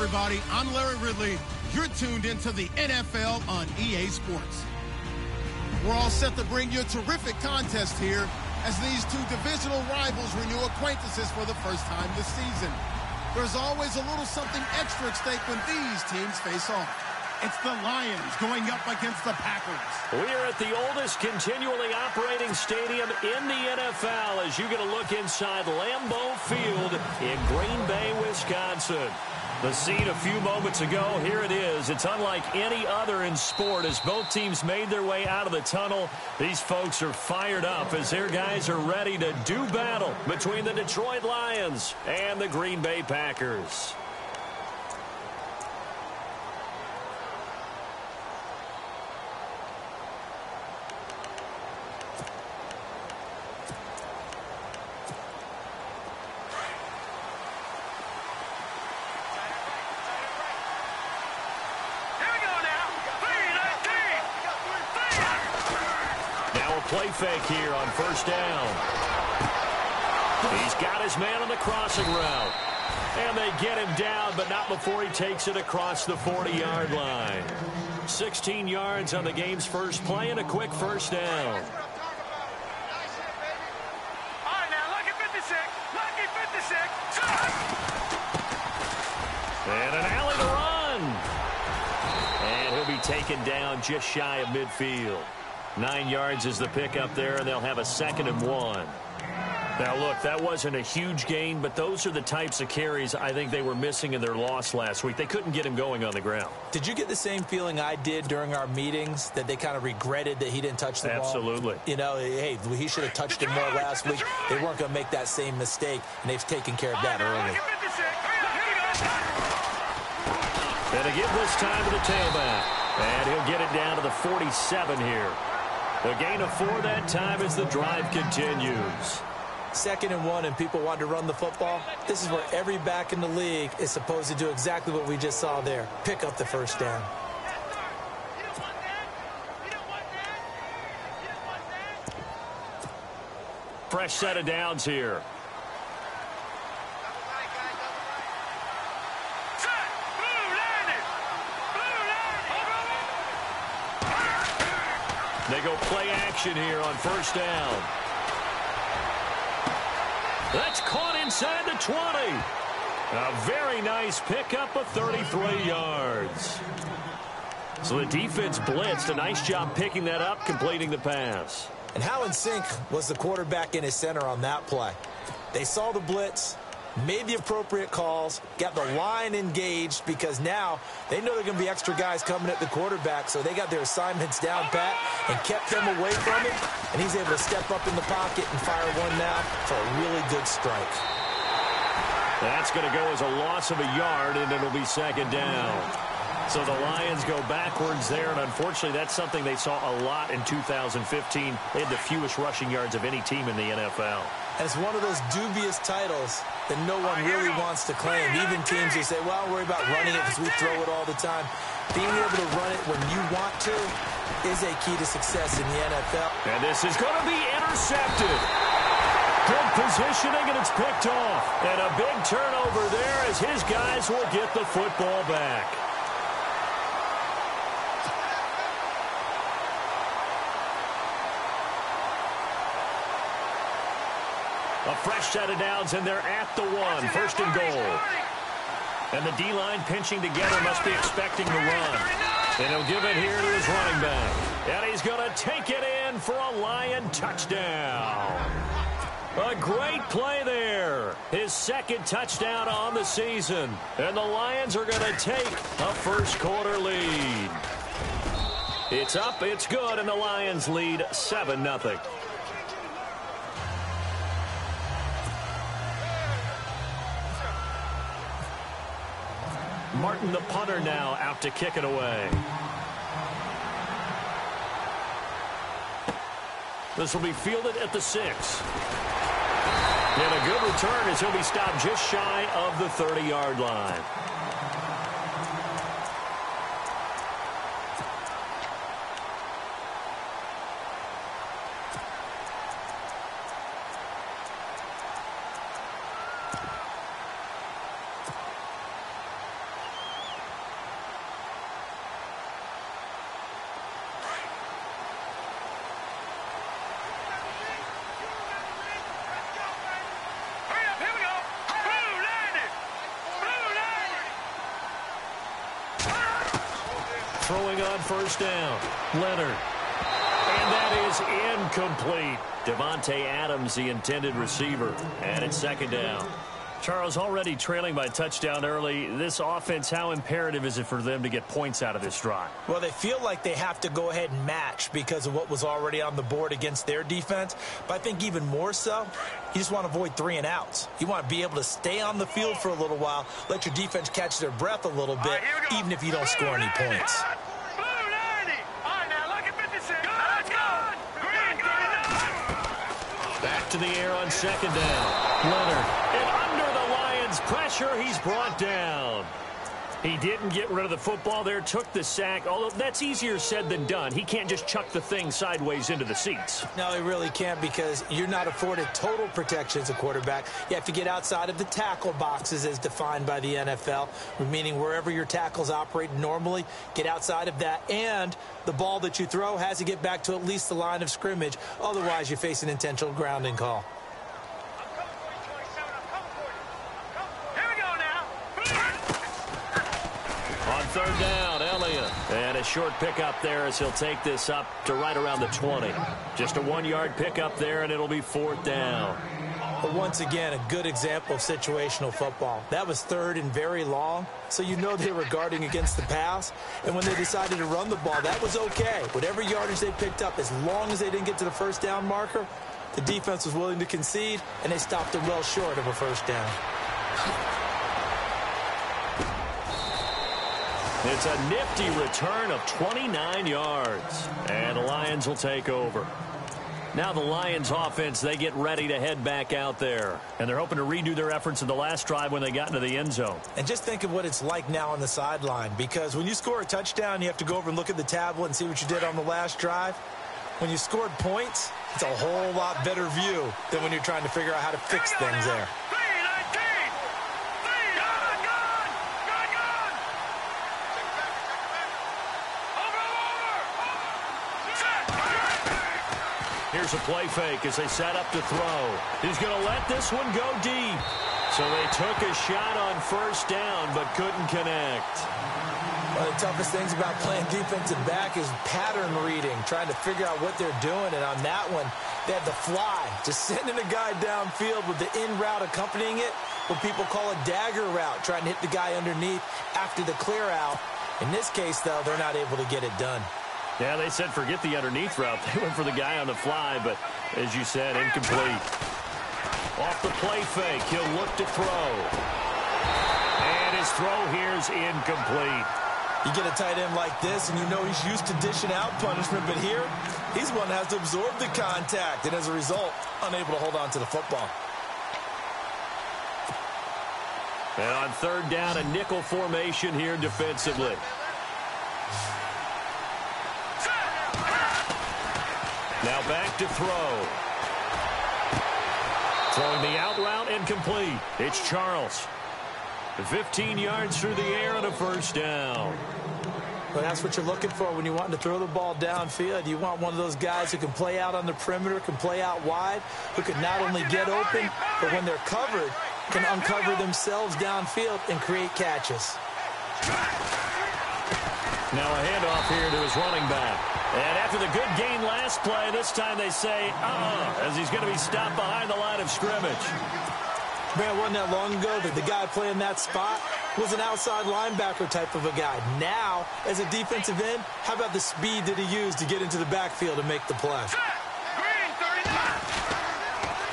everybody. I'm Larry Ridley. You're tuned into the NFL on EA Sports. We're all set to bring you a terrific contest here as these two divisional rivals renew acquaintances for the first time this season. There's always a little something extra at stake when these teams face off. It's the Lions going up against the Packers. We are at the oldest continually operating stadium in the NFL as you get a look inside Lambeau Field in Green Bay, Wisconsin. The scene a few moments ago, here it is. It's unlike any other in sport as both teams made their way out of the tunnel. These folks are fired up as their guys are ready to do battle between the Detroit Lions and the Green Bay Packers. Play fake here on first down. He's got his man on the crossing route. And they get him down, but not before he takes it across the 40-yard line. 16 yards on the game's first play and a quick first down. All right, now, lucky 56. Lucky 56. And an alley to run. And he'll be taken down just shy of midfield. 9 yards is the pickup there, and they'll have a 2nd and 1. Now, look, that wasn't a huge gain, but those are the types of carries I think they were missing in their loss last week. They couldn't get him going on the ground. Did you get the same feeling I did during our meetings, that they kind of regretted that he didn't touch the ball? Absolutely. You know, hey, he should have touched it more last week. They weren't going to make that same mistake, and they've taken care of that early. And a give this time to the tailback. And he'll get it down to the 47 here. A gain of 4 that time as the drive continues. 2nd and 1, and people want to run the football. This is where every back in the league is supposed to do exactly what we just saw there. Pick up the first down. Fresh set of downs here. They go play action here on first down. That's caught inside the 20. A very nice pickup of 33 yards. So the defense blitzed. A nice job picking that up, completing the pass. And how in sync was the quarterback and his center on that play? They saw the blitz, made the appropriate calls, got the line engaged because now they know they're going to be extra guys coming at the quarterback, so they got their assignments down pat and kept them away from him, and he's able to step up in the pocket and fire one now for a really good strike. That's going to go as a loss of a yard, and it'll be 2nd down. So the Lions go backwards there, and unfortunately that's something they saw a lot in 2015. They had the fewest rushing yards of any team in the NFL. And it's one of those dubious titles that no one really wants to claim. Even teams who say, well, I'll worry about running it because we throw it all the time. Being able to run it when you want to is a key to success in the NFL. And this is going to be intercepted. Good positioning, and it's picked off. And a big turnover there as his guys will get the football back. A fresh set of downs, and they're at the 1. 1st and goal. And the D-line pinching together must be expecting the run. And he'll give it here to his running back. And he's going to take it in for a Lion touchdown. A great play there. His 2nd touchdown on the season. And the Lions are going to take a first-quarter lead. It's up, it's good, and the Lions lead 7-0. Martin, the punter, now out to kick it away. This will be fielded at the 6. And a good return as he'll be stopped just shy of the 30-yard line. throwing on first down. Leonard. And that is incomplete. Devontae Adams, the intended receiver. And it's second down. Charles, already trailing by a touchdown early. This offense, how imperative is it for them to get points out of this drive? Well, they feel like they have to go ahead and match because of what was already on the board against their defense. But I think even more so, you just want to avoid 3 and outs. You want to be able to stay on the field for a little while, let your defense catch their breath a little bit, even if you don't score any points. Back to the air on second down. Leonard. And under the Lions' pressure, he's brought down. He didn't get rid of the football there, took the sack, although that's easier said than done. He can't just chuck the thing sideways into the seats. No, he really can't because you're not afforded total protection as a quarterback. You have to get outside of the tackle boxes as defined by the NFL, meaning wherever your tackles operate normally, get outside of that. And the ball that you throw has to get back to at least the line of scrimmage. Otherwise, you face an intentional grounding call. Third down, Elliott. And a short pickup there as he'll take this up to right around the 20. Just a 1-yard pickup there, and it'll be fourth down. But once again, a good example of situational football. That was third and very long, so you know they were guarding against the pass. And when they decided to run the ball, that was okay. Whatever yardage they picked up, as long as they didn't get to the first down marker, the defense was willing to concede, and they stopped them well short of a first down. It's a nifty return of 29 yards. And the Lions will take over. Now the Lions offense, they get ready to head back out there. And they're hoping to redo their efforts in the last drive when they got into the end zone. And just think of what it's like now on the sideline. Because when you score a touchdown, you have to go over and look at the tablet and see what you did on the last drive. When you scored points, it's a whole lot better view than when you're trying to figure out how to fix things there. Here's a play fake as they set up to throw. He's going to let this one go deep. So they took a shot on first down but couldn't connect. One of the toughest things about playing defensive back is pattern reading, trying to figure out what they're doing. And on that one, they had the fly, just sending a guy downfield with the in route accompanying it, what people call a dagger route, trying to hit the guy underneath after the clear out. In this case, though, they're not able to get it done. Yeah, they said forget the underneath route. They went for the guy on the fly, but as you said, incomplete. Off the play fake, he'll look to throw. And his throw here is incomplete. You get a tight end like this, and you know he's used to dishing out punishment, but here, he's one that has to absorb the contact, and as a result, unable to hold on to the football. And on third down, a nickel formation here defensively. Now back to throw. Throwing the out route incomplete. It's Charles. 15 yards through the air and a first down. Well, that's what you're looking for when you want to throw the ball downfield. You want one of those guys who can play out on the perimeter, can play out wide, who can not only get open, but when they're covered, can uncover themselves downfield and create catches. Now a handoff here to his running back. And after the good gain last play, this time they say, as he's going to be stopped behind the line of scrimmage. Man, wasn't that long ago that the guy playing that spot was an outside linebacker type of a guy. Now, as a defensive end, how about the speed that he used to get into the backfield and make the play?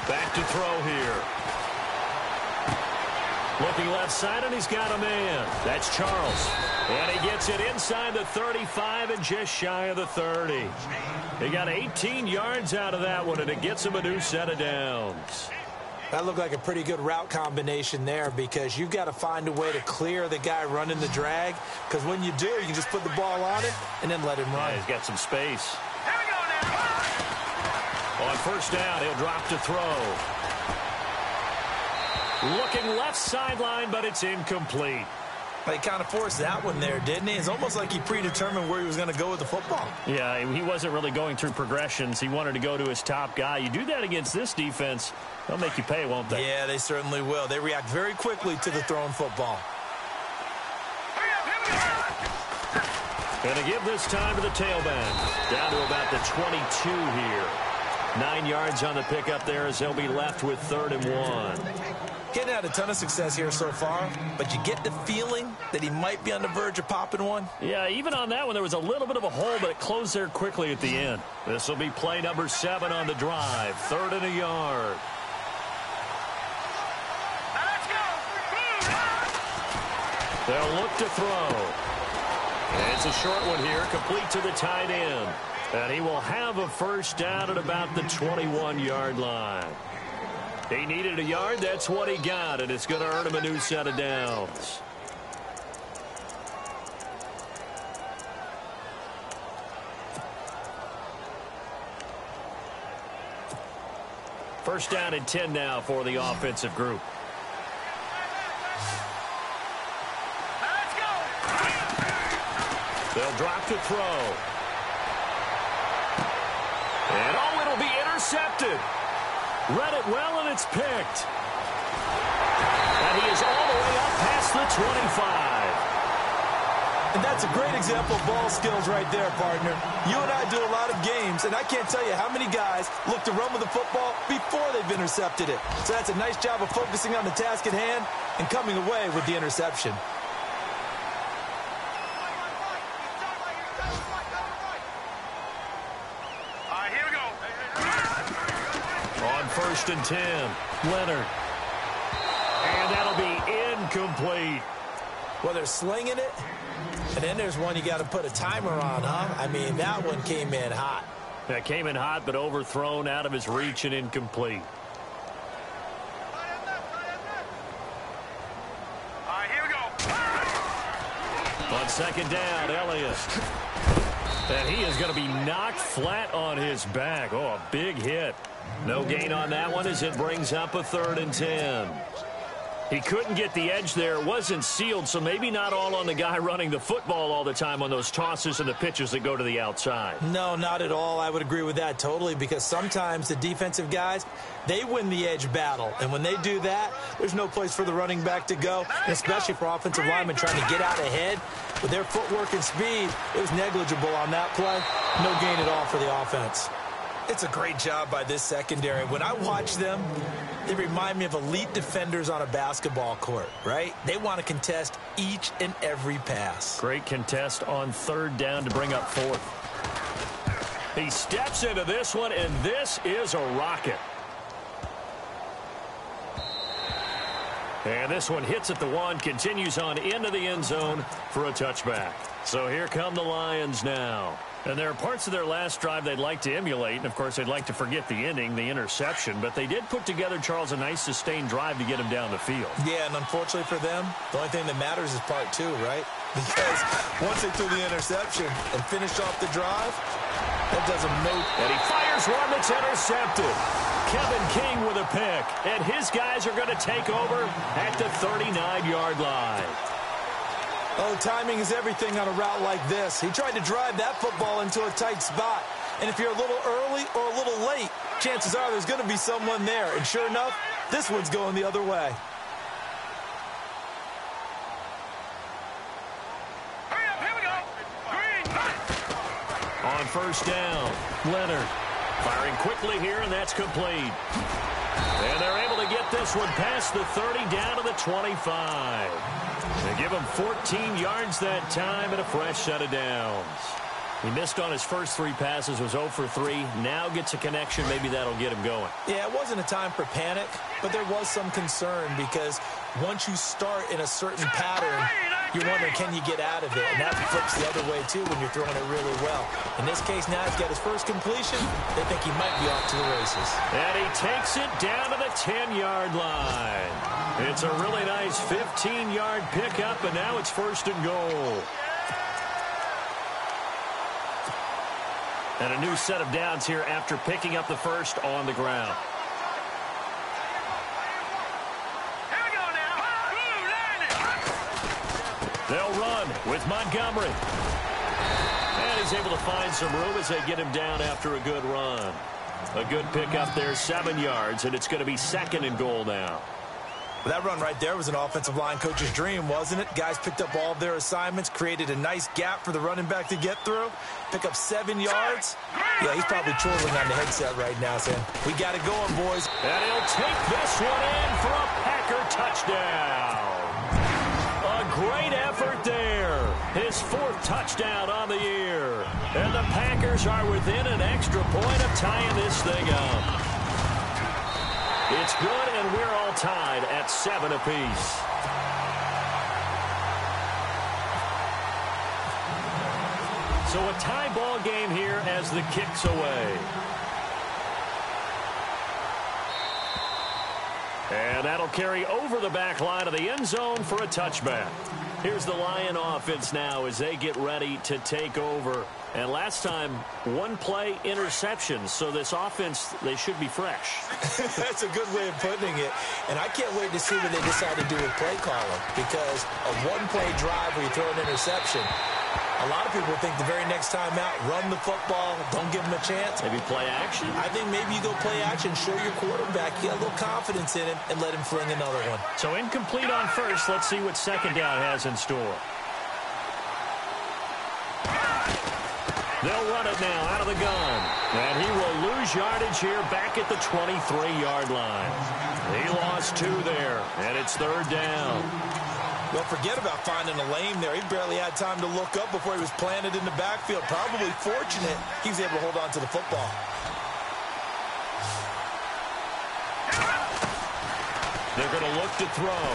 Back to throw here. Looking left side, and he's got a man. That's Charles. And he gets it inside the 35 and just shy of the 30. He got 18 yards out of that one, and it gets him a new set of downs. That looked like a pretty good route combination there because you've got to find a way to clear the guy running the drag, because when you do, you can just put the ball on it and then let him run. Yeah, he's got some space. On first down, he'll drop to throw. Looking left sideline, but it's incomplete. He kind of forced that one there, didn't he? It's almost like he predetermined where he was going to go with the football. Yeah, he wasn't really going through progressions. He wanted to go to his top guy. You do that against this defense, they'll make you pay, won't they? Yeah, they certainly will. They react very quickly to the thrown football. And to give this time to the tailback. Down to about the 22 here. 9 yards on the pickup there as they'll be left with 3rd and 1. Getting had a ton of success here so far, but you get the feeling that he might be on the verge of popping one. Yeah, even on that one, there was a little bit of a hole, but it closed there quickly at the end. This will be play number 7 on the drive. 3rd and a yard. Let's go. They'll look to throw. And it's a short one here, complete to the tight end. And he will have a first down at about the 21-yard line. He needed a yard. That's what he got, and it's going to earn him a new set of downs. First down and 10 now for the offensive group. Let's go. They'll drop to throw. And oh, it'll be intercepted. Read it well, and it's picked. And he is all the way up past the 25. And that's a great example of ball skills right there, partner. You and I do a lot of games, and I can't tell you how many guys look to run with the football before they've intercepted it. So that's a nice job of focusing on the task at hand and coming away with the interception. First and 10. Leonard. And that'll be incomplete. Well, they're slinging it, and then there's one you got to put a timer on, huh? I mean, that one came in hot. That came in hot, but overthrown out of his reach and incomplete. All right, here we go. On second down, Elliott. And he is going to be knocked flat on his back. Oh, a big hit. No gain on that one as it brings up a 3rd and 10. He couldn't get the edge there. It wasn't sealed, so maybe not all on the guy running the football all the time on those tosses and the pitches that go to the outside. No, not at all. I would agree with that totally, because sometimes the defensive guys, they win the edge battle. And when they do that, there's no place for the running back to go, and especially for offensive linemen trying to get out ahead. With their footwork and speed, it was negligible on that play. No gain at all for the offense. It's a great job by this secondary. When I watch them, they remind me of elite defenders on a basketball court, right? They want to contest each and every pass. Great contest on 3rd down to bring up 4th. He steps into this one, and this is a rocket. And this one hits at the 1, continues on into the end zone for a touchback. So here come the Lions now. And there are parts of their last drive they'd like to emulate. And, of course, they'd like to forget the ending, the interception. But they did put together, Charles, a nice sustained drive to get him down the field. Yeah, and unfortunately for them, the only thing that matters is part 2, right? Because once they threw the interception and finished off the drive, that does them no... And he fires one that's intercepted. Kevin King with a pick. And his guys are going to take over at the 39-yard line. Oh, timing is everything on a route like this. He tried to drive that football into a tight spot. And if you're a little early or a little late, chances are there's going to be someone there. And sure enough, this one's going the other way. Hurry up, here we go. Green. On first down, Leonard firing quickly here, and that's complete. And they're able to get this one past the 30 down to the 25. They give him 14 yards that time and a fresh set of downs. He missed on his first 3 passes, was 0 for 3. Now gets a connection. Maybe that'll get him going. Yeah, it wasn't a time for panic, but there was some concern because once you start in a certain pattern, you're wondering, can you get out of it? And that flips the other way, too, when you're throwing it really well. In this case, now he's got his first completion. They think he might be off to the races. And he takes it down to the 10-yard line. It's a really nice 15-yard pickup, and now it's 1st and goal. And a new set of downs here after picking up the first on the ground. Here we go now. They'll run with Montgomery. And he's able to find some room as they get him down after a good run. A good pickup there, 7 yards, and it's going to be 2nd and goal now. Well, that run right there was an offensive line coach's dream, wasn't it? Guys picked up all of their assignments, created a nice gap for the running back to get through, pick up 7 yards. Yeah, he's probably chortling on the headset right now saying, we got it going, boys. And he'll take this one in for a Packer touchdown. A great effort there. His 4th touchdown on the year. And the Packers are within an extra point of tying this thing up. It's good, and we're all tied at 7 apiece. So a tie ball game here as the kick's away. And that'll carry over the back line of the end zone for a touchback. Here's the Lion offense now as they get ready to take over. And last time, 1 play interception. So this offense, they should be fresh. That's a good way of putting it. And I can't wait to see what they decide to do with play calling. Because a 1-play drive where you throw an interception, a lot of people think the very next time out, run the football, don't give them a chance. Maybe play action? I think maybe you go play action, show your quarterback, you got a little confidence in him, and let him fling another one. So incomplete on first. Let's see what second down has in store. They'll run it now out of the gun. And he will lose yardage here back at the 23-yard line. He lost 2 there, and it's 3rd down. Well, forget about finding a lane there. He barely had time to look up before he was planted in the backfield. Probably fortunate he was able to hold on to the football. They're going to look to throw.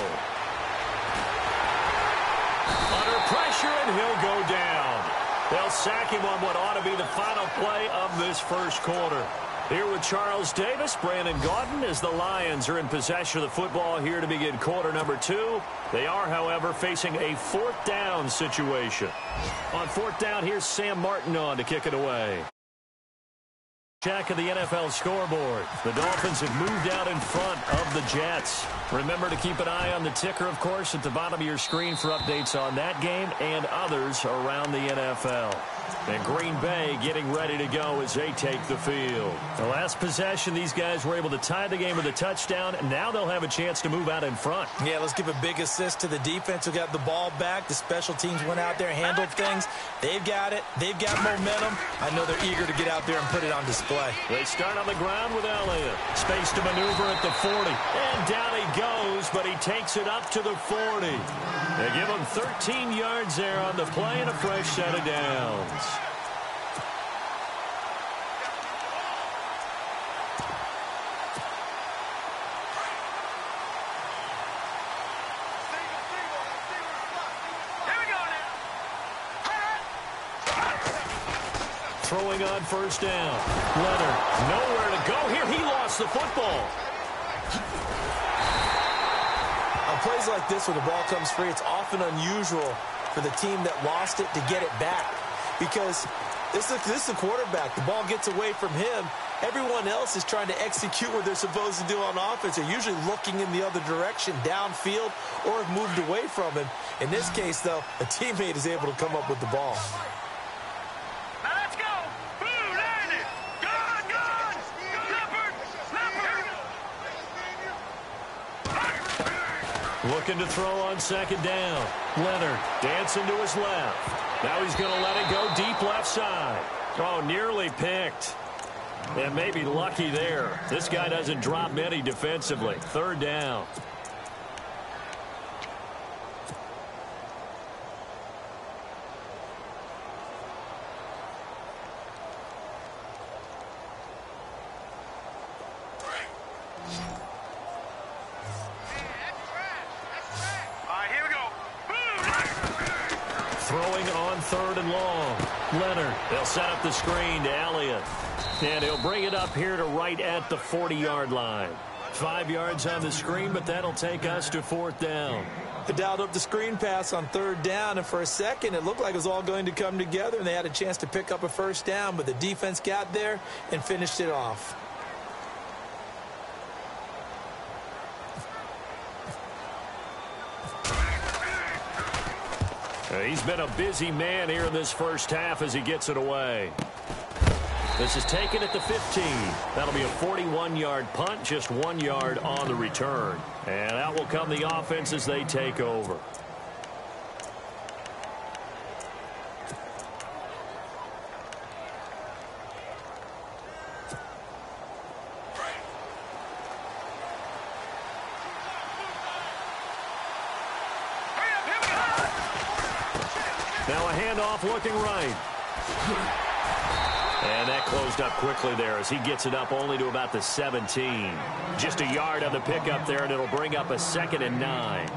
Under pressure, and he'll go down. They'll sack him on what ought to be the final play of this first quarter. Here with Charles Davis, Brandon Gaudin, as the Lions are in possession of the football here to begin quarter number 2. They are, however, facing a 4th down situation. On 4th down, here's Sam Martin on to kick it away. Check of the NFL scoreboard. The Dolphins have moved out in front of the Jets. Remember to keep an eye on the ticker, of course, at the bottom of your screen for updates on that game and others around the NFL. And Green Bay getting ready to go as they take the field. The last possession, these guys were able to tie the game with a touchdown, and now they'll have a chance to move out in front. Yeah, let's give a big assist to the defense who got the ball back. The special teams went out there, handled things. They've got it. They've got momentum. I know they're eager to get out there and put it on display. They start on the ground with Elliott. Space to maneuver at the 40. And down he goes, but he takes it up to the 40. They give him 13 yards there on the play and a fresh set of downs. Throwing on first down. Leonard, nowhere to go here. He lost the football. On plays like this where the ball comes free, it's often unusual for the team that lost it to get it back. Because this is the quarterback. The ball gets away from him. Everyone else is trying to execute what they're supposed to do on offense. They're usually looking in the other direction, downfield, or have moved away from him. In this case, though, a teammate is able to come up with the ball. Looking to throw on second down. Leonard dancing to his left. Now he's going to let it go deep left side. Oh, nearly picked. And maybe lucky there. This guy doesn't drop many defensively. 3rd down. Throwing on 3rd and long. Leonard, they'll set up the screen to Elliott. And he'll bring it up here to right at the 40-yard line. 5 yards on the screen, but that'll take us to 4th down. They dialed up the screen pass on 3rd down, and for a second it looked like it was all going to come together, and they had a chance to pick up a first down, but the defense got there and finished it off. He's been a busy man here in this first half as he gets it away. This is taken at the 15. That'll be a 41-yard punt, just 1 yard on the return. And out will come the offense as they take over. Now a handoff looking right. And that closed up quickly there as he gets it up only to about the 17. Just a yard on the pickup there, and it'll bring up a 2nd and 9.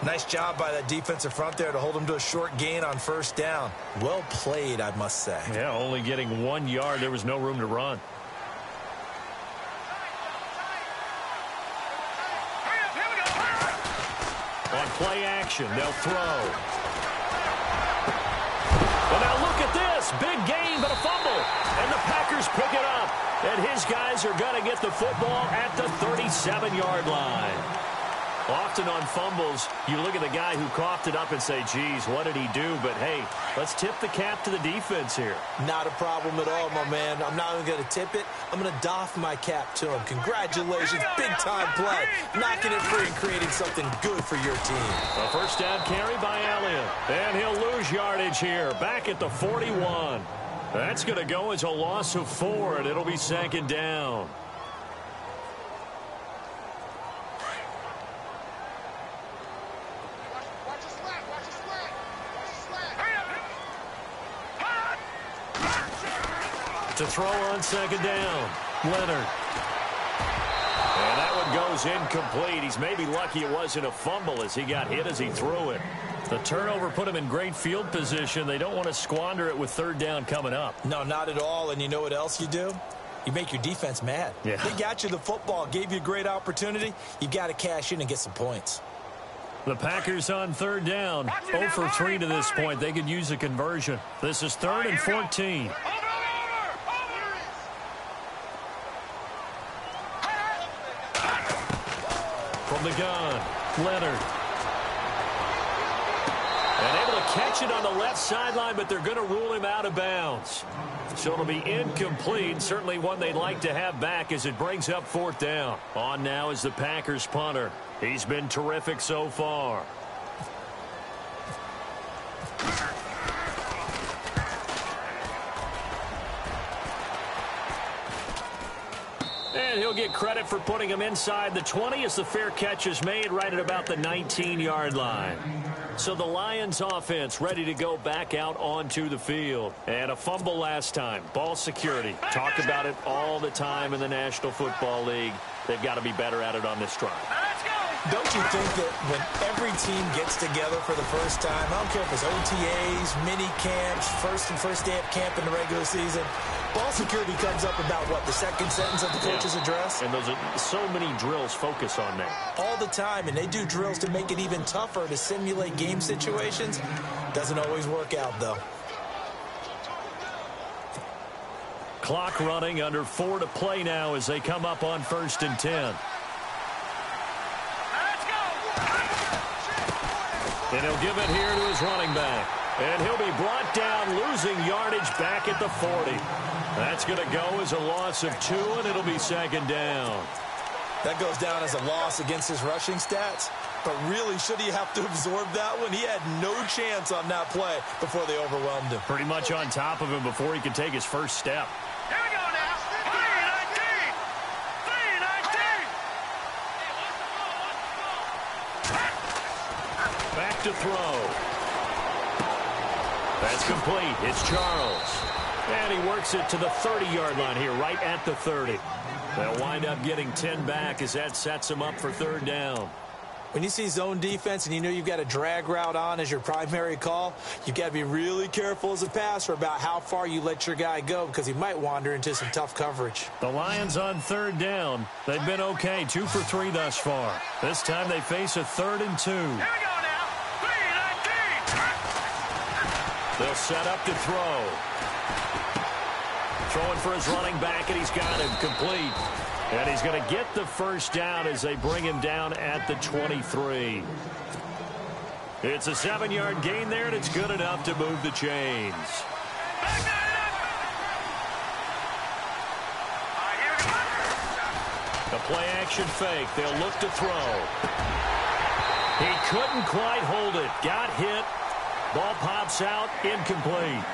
Nice job by that defensive front there to hold him to a short gain on first down. Well played, I must say. Yeah, only getting 1 yard. There was no room to run. On play action, they'll throw. Well, now look at this. Big gain, but a fumble. And the Packers pick it up. And his guys are going to get the football at the 37-yard line. Often on fumbles, you look at the guy who coughed it up and say, geez, what did he do? But, hey, let's tip the cap to the defense here. Not a problem at all, my man. I'm not even going to tip it. I'm going to doff my cap to him. Congratulations. Big-time play. Knocking it free and creating something good for your team. A first down carry by Elliott. And he'll lose yardage here. Back at the 41. That's going to go as a loss of 4, and it'll be 2nd down. To throw on 2nd down, Leonard. And that one goes incomplete. He's maybe lucky it wasn't a fumble as he got hit as he threw it. The turnover put him in great field position. They don't want to squander it with 3rd down coming up. No, not at all. And you know what else you do? You make your defense mad. Yeah. They got you the football, gave you a great opportunity. You've got to cash in and get some points. The Packers on 3rd down. 0 for 3 to this point. They could use a conversion. This is 3rd and 14. From the gun, Leonard. And able to catch it on the left sideline, but they're going to rule him out of bounds. So it'll be incomplete. Certainly one they'd like to have back as it brings up 4th down. On now is the Packers punter. He's been terrific so far. And he'll get credit for putting him inside the 20 as the fair catch is made right at about the 19-yard line. So the Lions offense ready to go back out onto the field. And a fumble last time. Ball security. Talk about it all the time in the National Football League. They've got to be better at it on this drive. Don't you think that when every team gets together for the first time, I don't care if it's OTAs, mini camps, first day of camp in the regular season, ball security comes up about, what, the 2nd sentence of the coach's address? And those are so many drills focus on that. All the time, and they do drills to make it even tougher to simulate game situations. Doesn't always work out, though. Clock running, under 4 to play now as they come up on 1st and 10. And he'll give it here to his running back. And he'll be brought down, losing yardage back at the 40. That's going to go as a loss of 2, and it'll be 2nd down. That goes down as a loss against his rushing stats. But really, should he have to absorb that one? He had no chance on that play before they overwhelmed him. Pretty much on top of him before he could take his first step. Here we go now. 3-19. Back to throw. That's complete. It's Charles. And he works it to the 30-yard line here, right at the 30. They'll wind up getting 10 back as that sets them up for 3rd down. When you see zone defense and you know you've got a drag route on as your primary call, you've got to be really careful as a passer about how far you let your guy go because he might wander into some tough coverage. The Lions on 3rd down. They've been okay, 2 for 3 thus far. This time they face a 3rd and 2. Here we go now. 3-19. They'll set up to throw. Throwing for his running back, and he's got him complete. And he's going to get the first down as they bring him down at the 23. It's a 7-yard gain there, and it's good enough to move the chains. play action fake. They'll look to throw. He couldn't quite hold it. Got hit. Ball pops out. Incomplete.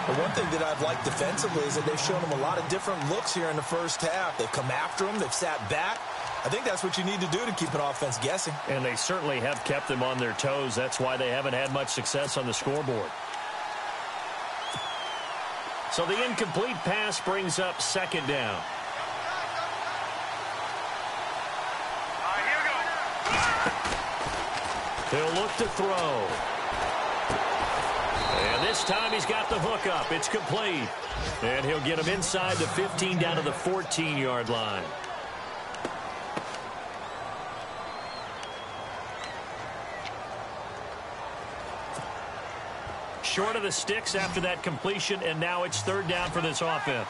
The one thing that I've liked defensively is that they've shown him a lot of different looks here in the first half. They've come after him. They've sat back. I think that's what you need to do to keep an offense guessing. And they certainly have kept them on their toes. That's why they haven't had much success on the scoreboard. So the incomplete pass brings up second down. Here we go. He'll look to throw. And this time he's got the hook up. It's complete. And he'll get him inside the 15 down to the 14-yard line. Short of the sticks after that completion, and now it's third down for this offense.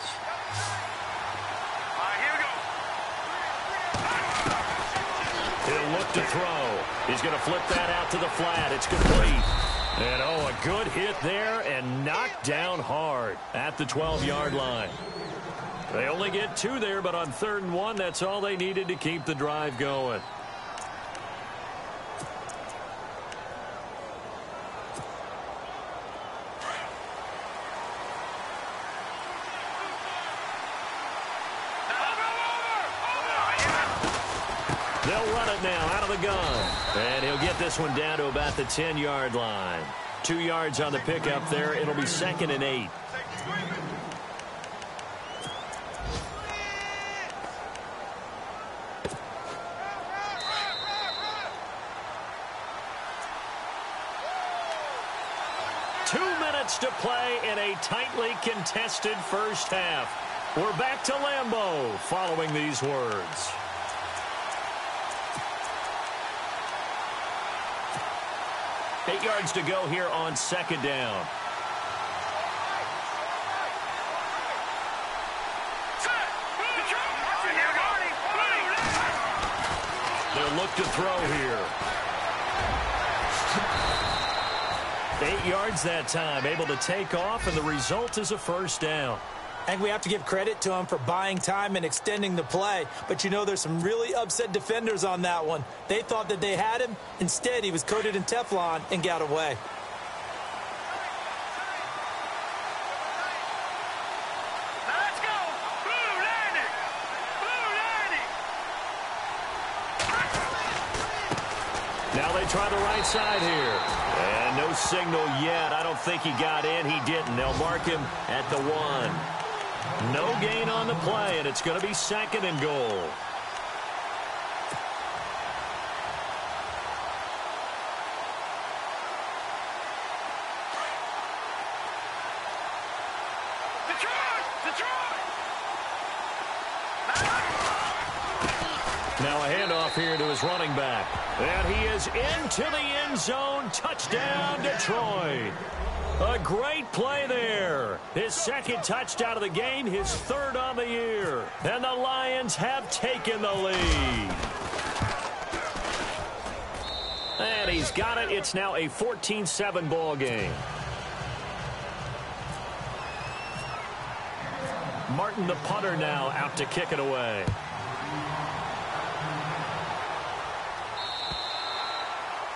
Here we go. He'll look to throw. He's going to flip that out to the flat. It's complete. And, oh, a good hit there and knocked down hard at the 12-yard line. They only get 2 there, but on 3rd and 1, that's all they needed to keep the drive going. They'll run it now out of the gun. And he'll get this one down to about the 10-yard line. 2 yards on the pickup there. It'll be 2nd and 8. To play in a tightly contested first half. We're back to Lambeau following these words. Eight yards to go here on second down. They'll look to throw here. 8 yards that time, able to take off, and the result is a first down. I think we have to give credit to him for buying time and extending the play. But, you know, there's some really upset defenders on that one. They thought that they had him. Instead, he was coated in Teflon and got away. Let's go. Blue landing. Blue landing. Now they try the right side here. And no signal yet. I don't think he got in. He didn't. They'll mark him at the 1. No gain on the play, and it's going to be 2nd and goal. Now a handoff here to his running back. And he is into the end zone. Touchdown, Detroit. A great play there. His 2nd touchdown of the game, his 3rd on the year. And the Lions have taken the lead. And he's got it. It's now a 14-7 ball game. Martin, the punter, now out to kick it away.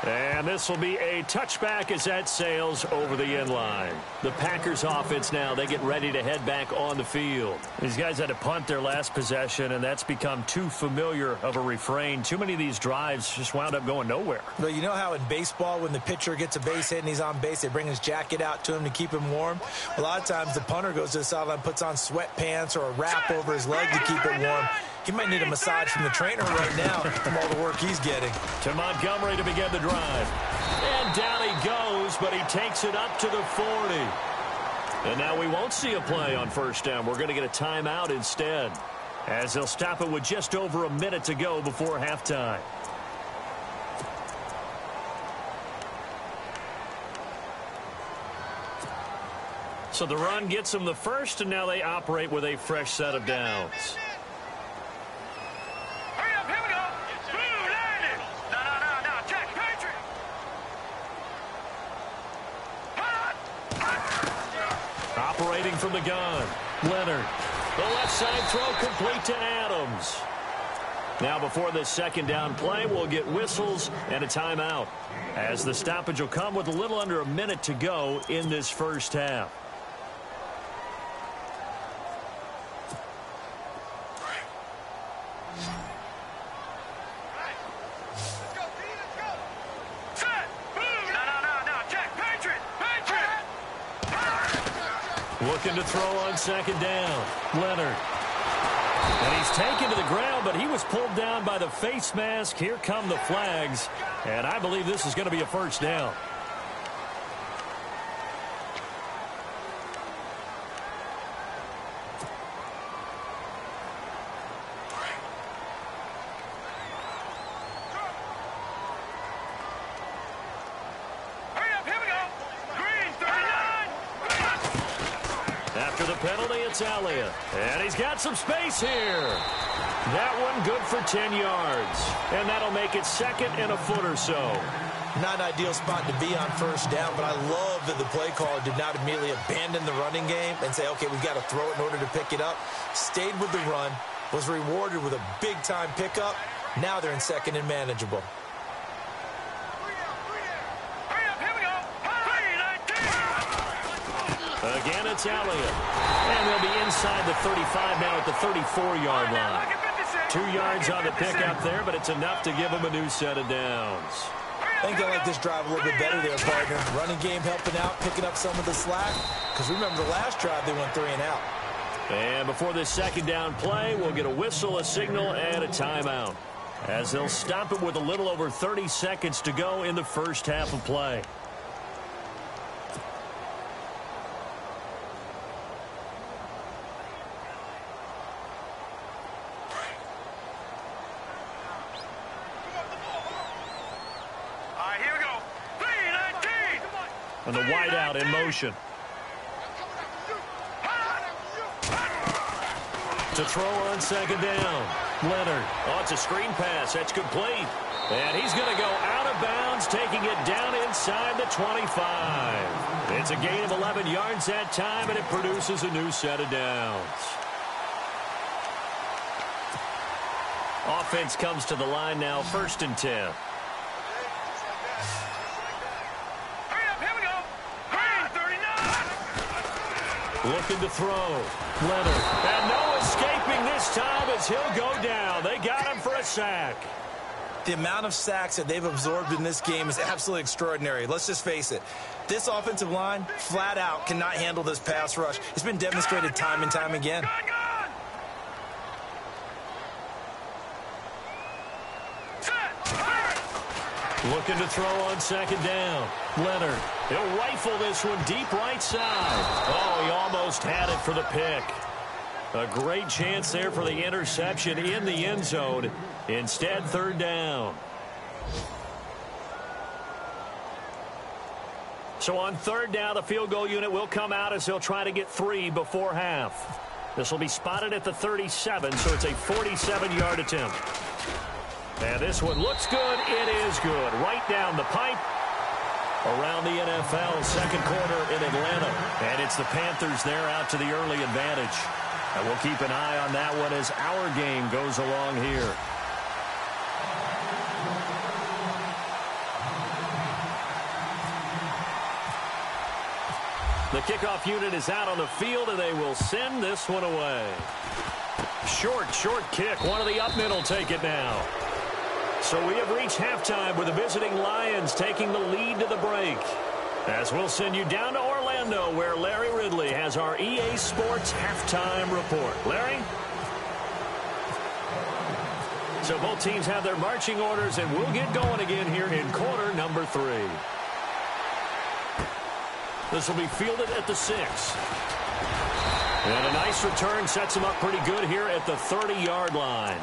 And this will be a touchback as that sails over the end line. The Packers offense now, they get ready to head back on the field. These guys had to punt their last possession, and that's become too familiar of a refrain. Too many of these drives just wound up going nowhere. Well, you know how in baseball when the pitcher gets a base hit and he's on base, they bring his jacket out to him to keep him warm? A lot of times the punter goes to the sideline, puts on sweatpants or a wrap over his leg to keep it warm. He might need a massage from the trainer right now from all the work he's getting. To Montgomery to begin the drive. And down he goes, but he takes it up to the 40. And now we won't see a play on first down. We're going to get a timeout instead, as they'll stop it with just over a minute to go before halftime. So the run gets them the first, and now they operate with a fresh set of downs. Operating from the gun, Leonard. The left side throw complete to Adams. Now before this second down play, we'll get whistles and a timeout, as the stoppage will come with a little under a minute to go in this first half. Looking to throw on second down. Leonard. And he's taken to the ground, but he was pulled down by the face mask. Here come the flags. And I believe this is going to be a first down. After the penalty, it's Elliott. And he's got some space here. That one good for 10 yards. And that'll make it second and a foot or so. Not an ideal spot to be on first down, but I love that the play caller did not immediately abandon the running game and say, okay, we've got to throw it in order to pick it up. Stayed with the run, was rewarded with a big-time pickup. Now they're in second and manageable. Again, it's Elliott. And they'll be inside the 35 now at the 34-yard line. 2 yards on the pickup there, but it's enough to give them a new set of downs. I think they like this drive a little bit better there, partner. Running game helping out, picking up some of the slack. Because remember, the last drive, they went 3 and out. And before this second down play, we'll get a whistle, a signal, and a timeout, as they'll stop it with a little over 30 seconds to go in the first half of play. And the wideout in motion. To throw on second down. Leonard. Oh, it's a screen pass. That's complete. And he's going to go out of bounds, taking it down inside the 25. It's a gain of 11 yards that time, and it produces a new set of downs. Offense comes to the line now, 1st and 10. Looking to throw. Leonard. And no escaping this time as he'll go down. They got him for a sack. The amount of sacks that they've absorbed in this game is absolutely extraordinary. Let's just face it. This offensive line, flat out, cannot handle this pass rush. It's been demonstrated time and time again. Looking to throw on second down. Leonard. He'll rifle this one deep right side. Oh, he almost had it for the pick. A great chance there for the interception in the end zone. Instead, 3rd down. So on 3rd down, the field goal unit will come out as they'll try to get 3 before half. This will be spotted at the 37, so it's a 47-yard attempt. And this one looks good. It is good. Right down the pipe. Around the NFL, second quarter in Atlanta. And it's the Panthers there out to the early advantage. And we'll keep an eye on that one as our game goes along here. The kickoff unit is out on the field, and they will send this one away. Short kick. One of the up middle take it now. So we have reached halftime with the visiting Lions taking the lead to the break. As we'll send you down to Orlando, where Larry Ridley has our EA Sports halftime report. Larry? So both teams have their marching orders, and we'll get going again here in quarter number 3. This will be fielded at the 6. And a nice return sets them up pretty good here at the 30-yard line.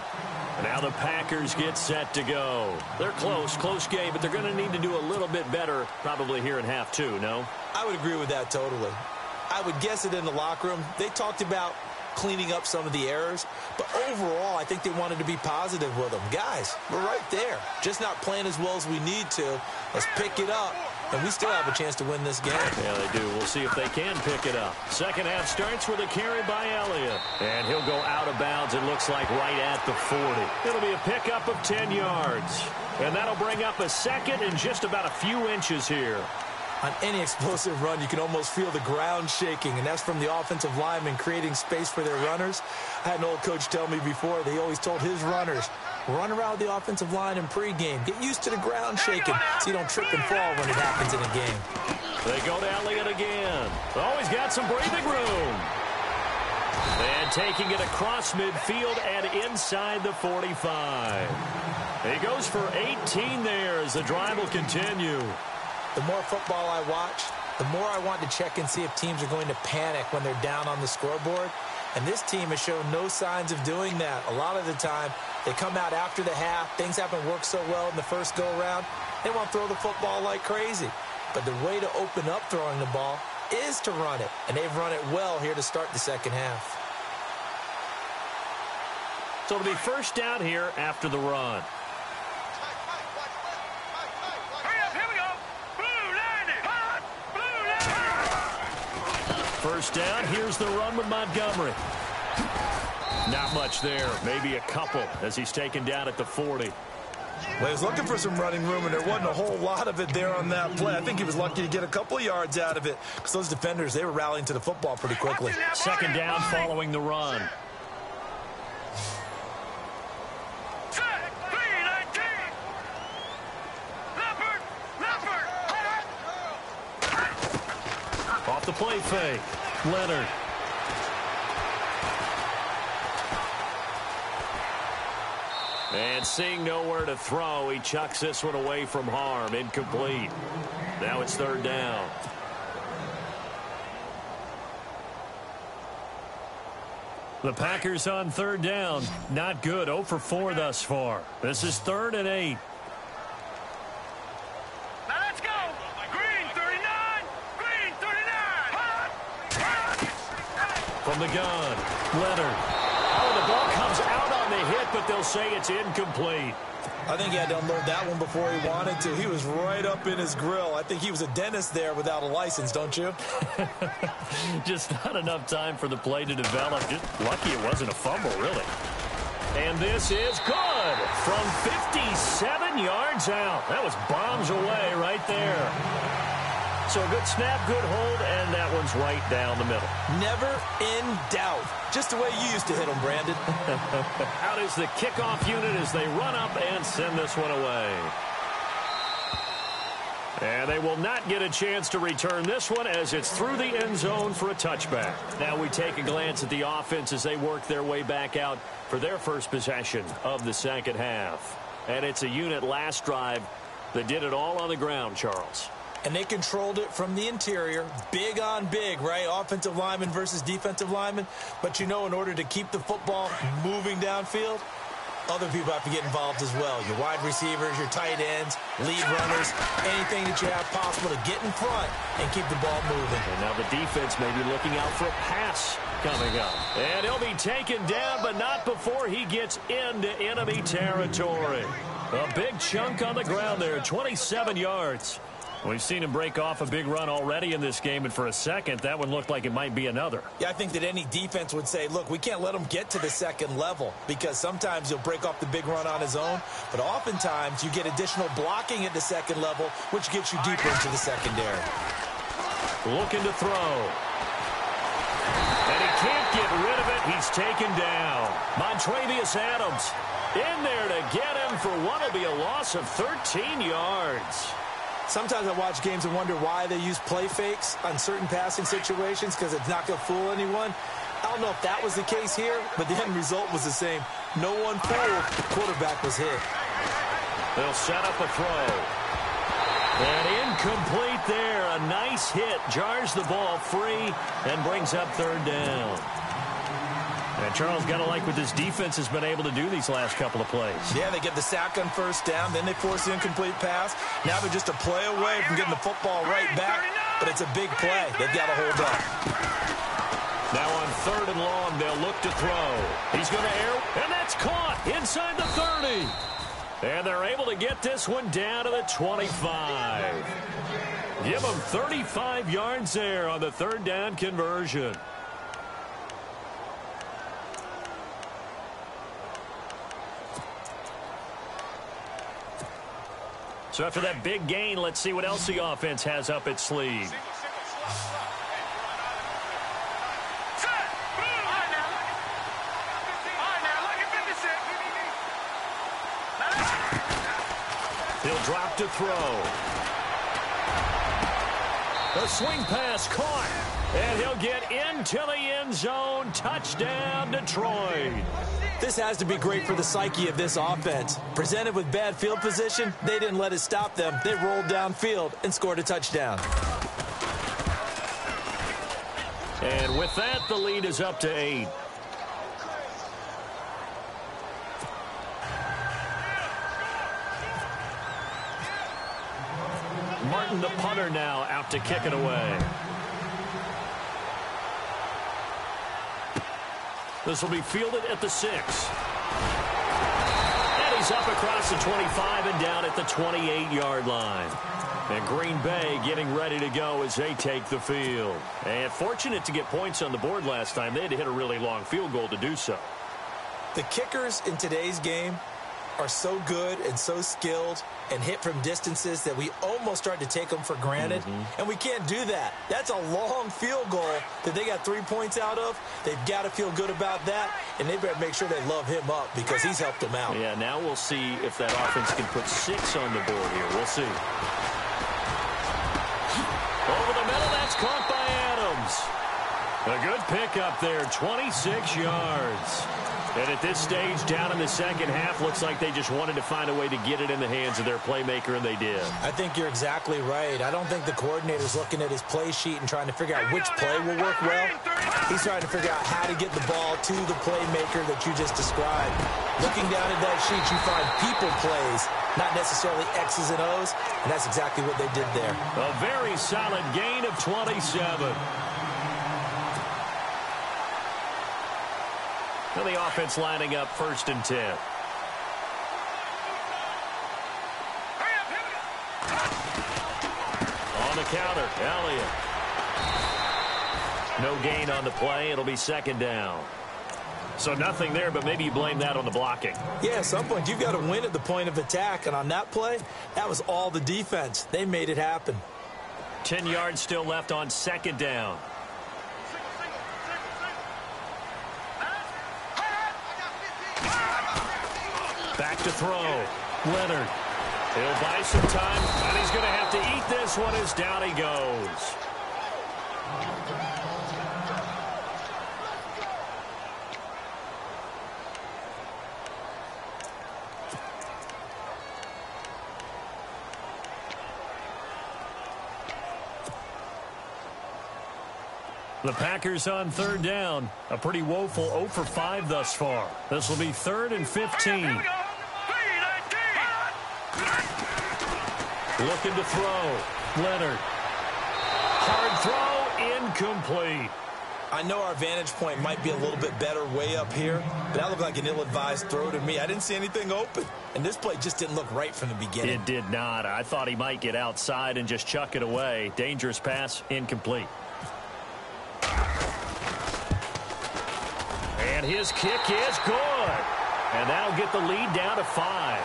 Now the Packers get set to go. They're close game, but they're going to need to do a little bit better probably here in half 2, no? I would agree with that totally. I would guess it in the locker room. They talked about cleaning up some of the errors, but overall, I think they wanted to be positive with them. Guys, we're right there. Just not playing as well as we need to. Let's pick it up and we still have a chance to win this game. Yeah, they do. We'll see if they can pick it up. Second half starts with a carry by Elliott. And he'll go out of bounds, it looks like, right at the 40. It'll be a pickup of 10 yards. And that'll bring up a second and just about a few inches here. On any explosive run, you can almost feel the ground shaking, and that's from the offensive linemen creating space for their runners. I had an old coach tell me before, they always told his runners, run around the offensive line in pregame. Get used to the ground shaking so you don't trip and fall when it happens in a game. They go to Elliott again. Oh, he's got some breathing room. And taking it across midfield and inside the 45. He goes for 18 there as the drive will continue. The more football I watch, the more I want to check and see if teams are going to panic when they're down on the scoreboard. And this team has shown no signs of doing that. A lot of the time, they come out after the half. Things haven't worked so well in the first go-around. They want to throw the football like crazy. But the way to open up throwing the ball is to run it. And they've run it well here to start the second half. So it'll be first down here after the run. First down, here's the run with Montgomery. Not much there, maybe a couple as he's taken down at the 40. Well, he was looking for some running room, and there wasn't a whole lot of it there on that play. I think he was lucky to get a couple of yards out of it because those defenders, they were rallying to the football pretty quickly. Second down following the run. Off the play fake. Leonard. And seeing nowhere to throw, he chucks this one away from harm. Incomplete. Now it's third down. The Packers on third down. Not good. 0 for 4 thus far. This is 3rd and 8. Now let's go. Green 39. Green 39. From the gun, Leonard. Oh, the ball comes out on the hit, but they'll say it's incomplete. I think he had to unload that one before he wanted to. He was right up in his grill. I think he was a dentist there without a license, don't you? Just not enough time for the play to develop. Just lucky it wasn't a fumble, really. And this is good from 57 yards out. That was bombs away right there. So a good snap, good hold, and that one's right down the middle. Never in doubt. Just the way you used to hit them, Brandon. Out is the kickoff unit as they run up and send this one away. And they will not get a chance to return this one as it's through the end zone for a touchback. Now we take a glance at the offense as they work their way back out for their first possession of the second half. And it's a unit last drive that did it all on the ground, Charles. And they controlled it from the interior, big on big, right? Offensive lineman versus defensive lineman. But, you know, in order to keep the football moving downfield, other people have to get involved as well. Your wide receivers, your tight ends, lead runners, anything that you have possible to get in front and keep the ball moving. And now the defense may be looking out for a pass coming up. And he'll be taken down, but not before he gets into enemy territory. A big chunk on the ground there, 27 yards. We've seen him break off a big run already in this game, and for a second, that one looked like it might be another. Yeah, I think that any defense would say, look, we can't let him get to the second level because sometimes he'll break off the big run on his own, but oftentimes you get additional blocking at the second level, which gets you deeper into the secondary. Looking to throw. And he can't get rid of it. He's taken down. Montravius Adams in there to get him for what will be a loss of 13 yards. Sometimes I watch games and wonder why they use play fakes on certain passing situations because it's not going to fool anyone. I don't know if that was the case here, but the end result was the same. No one fooled. The quarterback was hit. They'll set up a throw. And incomplete there. A nice hit. Jars the ball free and brings up third down. And Charles, got to like what this defense has been able to do these last couple of plays. Yeah, they get the sack on first down, then they force the incomplete pass. Now they're just a play away from getting the football right back, but it's a big play. They've got to hold up. Now on third and long, they'll look to throw. He's going to air, and that's caught inside the 30. And they're able to get this one down to the 25. Give them 35 yards there on the third down conversion. So after that big gain, let's see what else the offense has up its sleeve. He'll drop to throw. The swing pass caught, and he'll get into the end zone. Touchdown, Detroit. This has to be great for the psyche of this offense. Presented with bad field position, they didn't let it stop them. They rolled downfield and scored a touchdown. And with that, the lead is up to 8. Martin, the punter, now out to kick it away. This will be fielded at the 6. And he's up across the 25 and down at the 28-yard line. And Green Bay getting ready to go as they take the field. And fortunate to get points on the board last time. They had to hit a really long field goal to do so. The kickers in today's game are so good and so skilled and hit from distances that we almost start to take them for granted. And we can't do that. That's a long field goal that they got 3 points out of. They've got to feel good about that, and they better make sure they love him up because he's helped them out. Yeah, now we'll see if that offense can put 6 on the board here. We'll see. Over the middle, that's caught by Adams. A good pickup there, 26 yards. And at this stage, down in the second half, looks like they just wanted to find a way to get it in the hands of their playmaker, and they did. I think you're exactly right. I don't think the coordinator's looking at his play sheet and trying to figure out which play will work well. He's trying to figure out how to get the ball to the playmaker that you just described. Looking down at that sheet, you find people plays, not necessarily X's and O's, and that's exactly what they did there. A very solid gain of 27. Now the offense lining up 1st and 10. On the counter, Elliott. No gain on the play. It'll be 2nd down. So nothing there, but maybe you blame that on the blocking. Yeah, at some point you've got to win at the point of attack, and on that play, that was all the defense. They made it happen. 10 yards still left on 2nd down. Back to throw. Leonard. He'll buy some time, and he's going to have to eat this one as down he goes. The Packers on 3rd down. A pretty woeful 0 for 5 thus far. This will be 3rd and 15. Looking to throw. Leonard. Hard throw. Incomplete. I know our vantage point might be a little bit better way up here, but that looked like an ill-advised throw to me. I didn't see anything open, and this play just didn't look right from the beginning. It did not. I thought he might get outside and just chuck it away. Dangerous pass. Incomplete. And his kick is good. And that'll get the lead down to 5.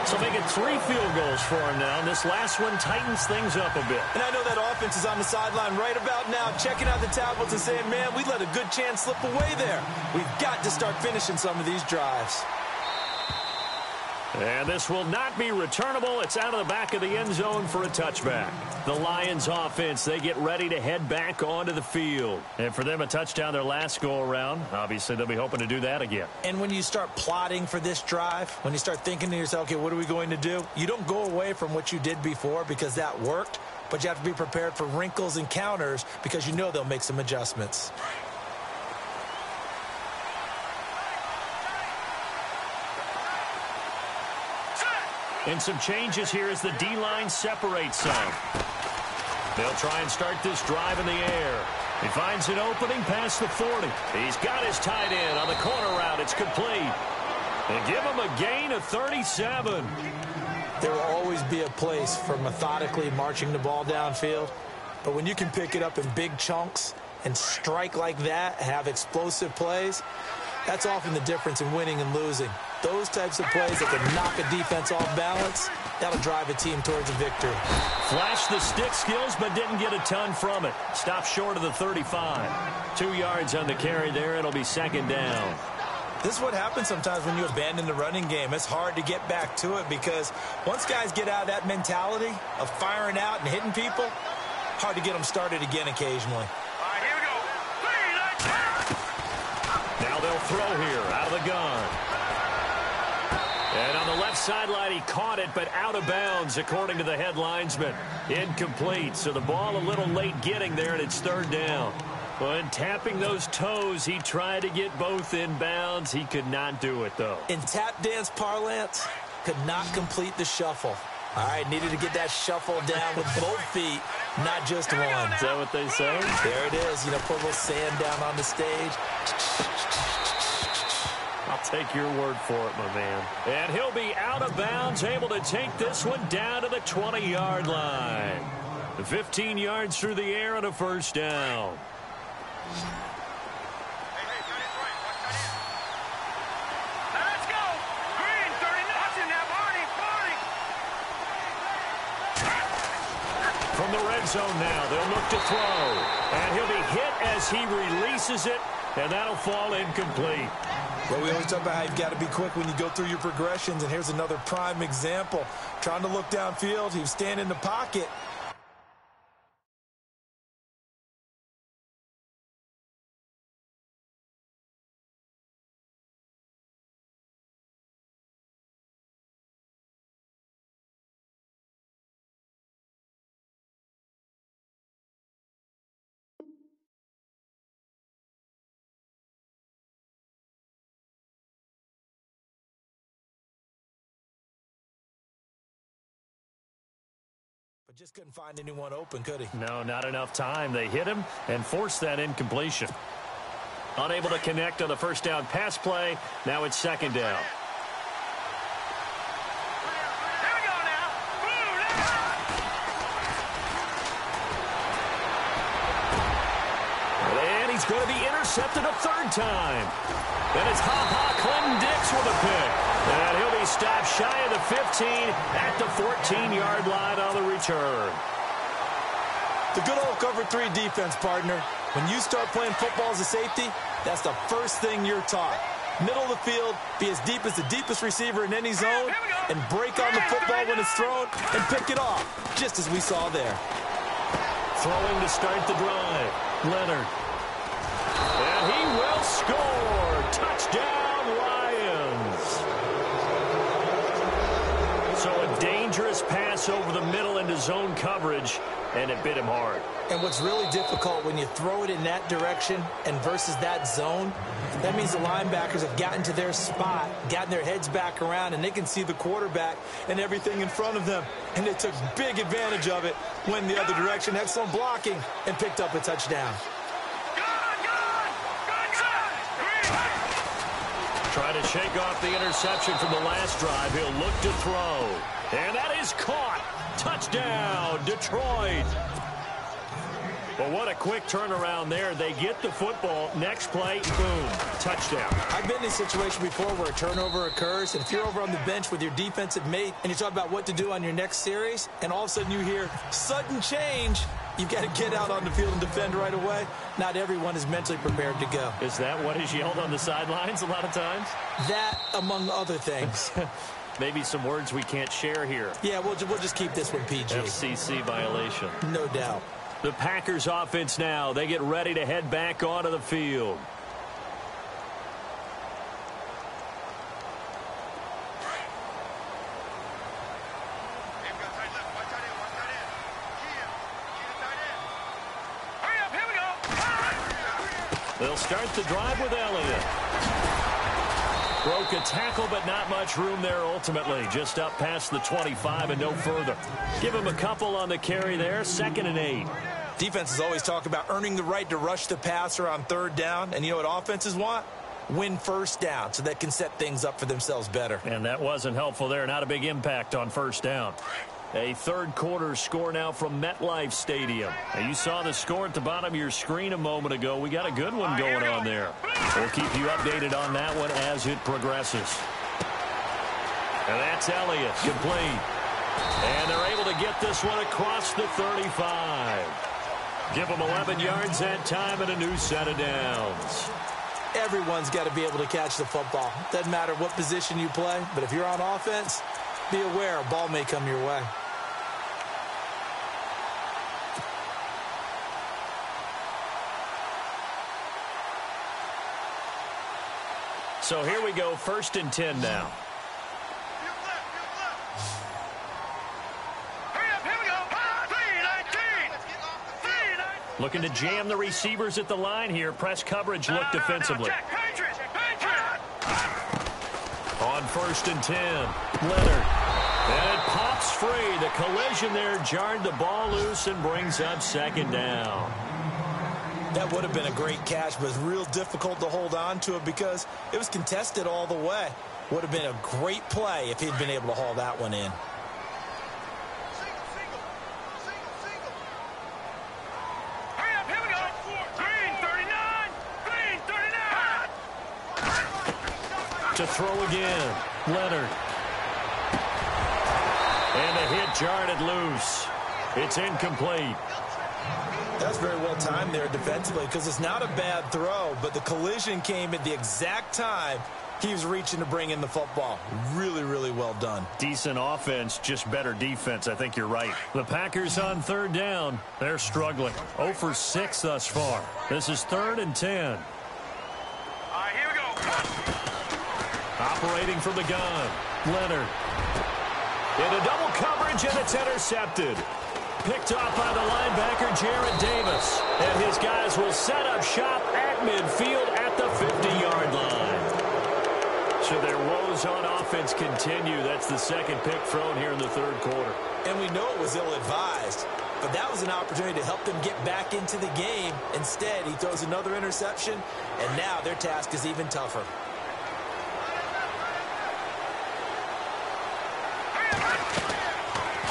So making 3 field goals for him now. And this last one tightens things up a bit. And I know that offense is on the sideline right about now, checking out the tablets and saying, man, we let a good chance slip away there. We've got to start finishing some of these drives. And this will not be returnable. It's out of the back of the end zone for a touchback. The Lions offense, they get ready to head back onto the field. And for them, a touchdown their last go-around. Obviously, they'll be hoping to do that again. And when you start plotting for this drive, when you start thinking to yourself, okay, what are we going to do? You don't go away from what you did before because that worked, but you have to be prepared for wrinkles and counters because you know they'll make some adjustments. And some changes here as the D-line separates some. They'll try and start this drive in the air. He finds an opening past the 40. He's got his tight end on the corner route. It's complete. And give him a gain of 37. There will always be a place for methodically marching the ball downfield. But when you can pick it up in big chunks and strike like that, have explosive plays, that's often the difference in winning and losing. Those types of plays that can knock a defense off balance, that'll drive a team towards a victory. Flashed the stick skills, but didn't get a ton from it. Stopped short of the 35. 2 yards on the carry there. It'll be second down. This is what happens sometimes when you abandon the running game. It's hard to get back to it because once guys get out of that mentality of firing out and hitting people, hard to get them started again occasionally. All right, here we go. Now they'll throw here out of the gun. And on the left sideline, he caught it, but out of bounds, according to the head linesman. Incomplete, so the ball a little late getting there, and it's third down. When tapping those toes, he tried to get both in bounds. He could not do it, though. In tap dance parlance, could not complete the shuffle. All right, needed to get that shuffle down with both feet, not just one. Is that what they say? There it is. You know, put a little sand down on the stage. I'll take your word for it, my man. And he'll be out of bounds, able to take this one down to the 20-yard line. 15 yards through the air and a first down. Hey, got it right. Let's go. Green, 30 nothing now. Barney. From the red zone now, they'll look to throw. And he'll be hit as he releases it, and that'll fall incomplete. Well, we always talk about how you've got to be quick when you go through your progressions, and here's another prime example. Trying to look downfield, he was standing in the pocket. But just couldn't find anyone open, could he? No, not enough time. They hit him and forced that incompletion. Unable to connect on the first down pass play. Now it's second down. Here we go now. And he's going to be intercepted a third time. And it's Clinton-Dix with a pick. And he'll be stopped shy of the 15 at the 14-yard line on the return. The good old cover 3 defense, partner. When you start playing football as a safety, that's the first thing you're taught. Middle of the field, be as deep as the deepest receiver in any zone, and break on the football when it's thrown, and pick it off, just as we saw there. Throwing to start the drive, Leonard. And he will score. Touchdown, Lions. So a dangerous pass over the middle into zone coverage, and it bit him hard. And what's really difficult when you throw it in that direction and versus that zone, that means the linebackers have gotten to their spot, gotten their heads back around, and they can see the quarterback and everything in front of them. And they took big advantage of it, went the other direction, excellent blocking, and picked up a touchdown. Try to shake off the interception from the last drive. He'll look to throw. And that is caught. Touchdown, Detroit. Well, what a quick turnaround there. They get the football. Next play, boom, touchdown. I've been in a situation before where a turnover occurs, and if you're over on the bench with your defensive mate and you talk about what to do on your next series, and all of a sudden you hear sudden change, you've got to get out on the field and defend right away. Not everyone is mentally prepared to go. Is that what is yelled on the sidelines a lot of times? That, among other things. Maybe some words we can't share here. Yeah, we'll just keep this one PG. FCC violation. No doubt. The Packers offense now. They get ready to head back onto the field. They'll start the drive with Elliott. Broke a tackle, but not much room there ultimately. Just up past the 25 and no further. Give him a couple on the carry there. 2nd and 8. Defenses always talk about earning the right to rush the passer on third down. And you know what offenses want? win first down so they can set things up for themselves better. And that wasn't helpful there. Not a big impact on first down. A third quarter score now from MetLife Stadium. Now, you saw the score at the bottom of your screen a moment ago. We got a good one going on there. We'll keep you updated on that one as it progresses. And that's Elliott, complete. And they're able to get this one across the 35. Give them 11 yards that time and a new set of downs. Everyone's got to be able to catch the football. Doesn't matter what position you play, but if you're on offense, be aware a ball may come your way. So here we go, 1st and 10 now. Looking to jam the receivers at the line here. Press coverage look defensively. On 1st and 10, Leonard. And it pops free. The collision there jarred the ball loose and brings up 2nd down. That would have been a great catch, but it's real difficult to hold on to it because it was contested all the way. Would have been a great play if he'd been able to haul that one in. To throw again, Leonard. And the hit jarred it loose. It's incomplete. That's very well timed there defensively because it's not a bad throw, but the collision came at the exact time he was reaching to bring in the football. Really, really well done. Decent offense, just better defense. I think you're right. The Packers on 3rd down. They're struggling. 0 for 6 thus far. This is 3rd and 10. Operating from the gun, Leonard. Into double coverage, and it's intercepted. Picked off by the linebacker, Jarrett Davis. And his guys will set up shop at midfield at the 50-yard line. So their woes on offense continue. That's the 2nd pick thrown here in the 3rd quarter. And we know it was ill-advised, but that was an opportunity to help them get back into the game. Instead, he throws another interception, and now their task is even tougher.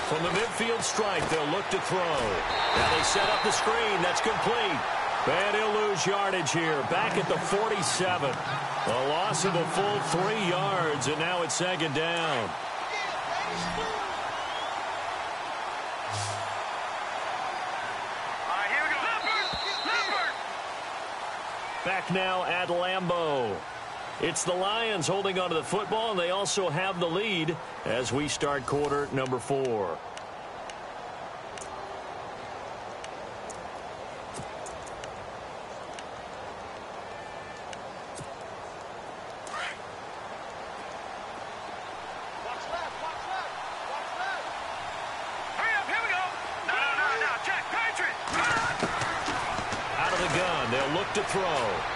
From the midfield stripe, they'll look to throw. Now they set up the screen. That's complete. And he'll lose yardage here. Back at the 47. A loss of a full 3 yards, and now it's 2nd down. Back now at Lambeau. It's the Lions holding onto the football, and they also have the lead as we start quarter number 4. Out of the gun, they'll look to throw.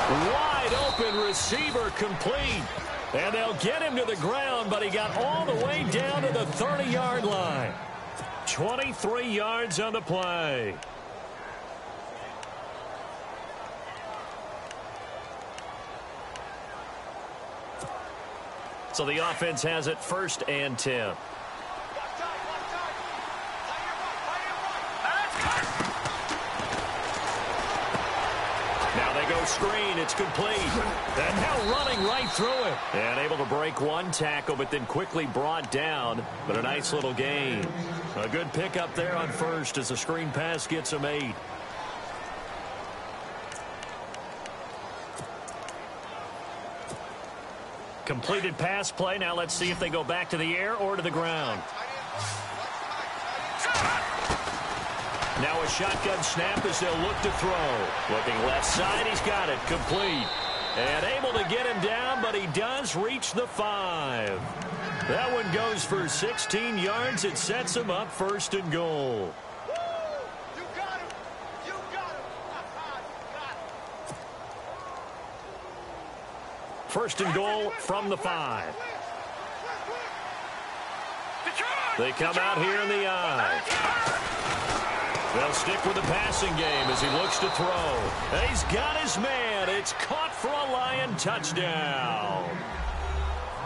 Wide open receiver complete. And they'll get him to the ground, but he got all the way down to the 30-yard line. 23 yards on the play. So the offense has it 1st and 10. Screen, it's complete. And now running right through it. And able to break one tackle, but then quickly brought down. But a nice little gain. A good pickup there on 1st as the screen pass gets him 8. Completed pass play. Now let's see if they go back to the air or to the ground. Now a shotgun snap as they'll look to throw. Looking left side, he's got it. Complete. And able to get him down, but he does reach the 5. That one goes for 16 yards. It sets him up 1st and goal. You got him. You got him. 1st and goal from the 5. They come out here in the I. They'll stick with the passing game as he looks to throw. And he's got his man and it's caught for a Lion touchdown.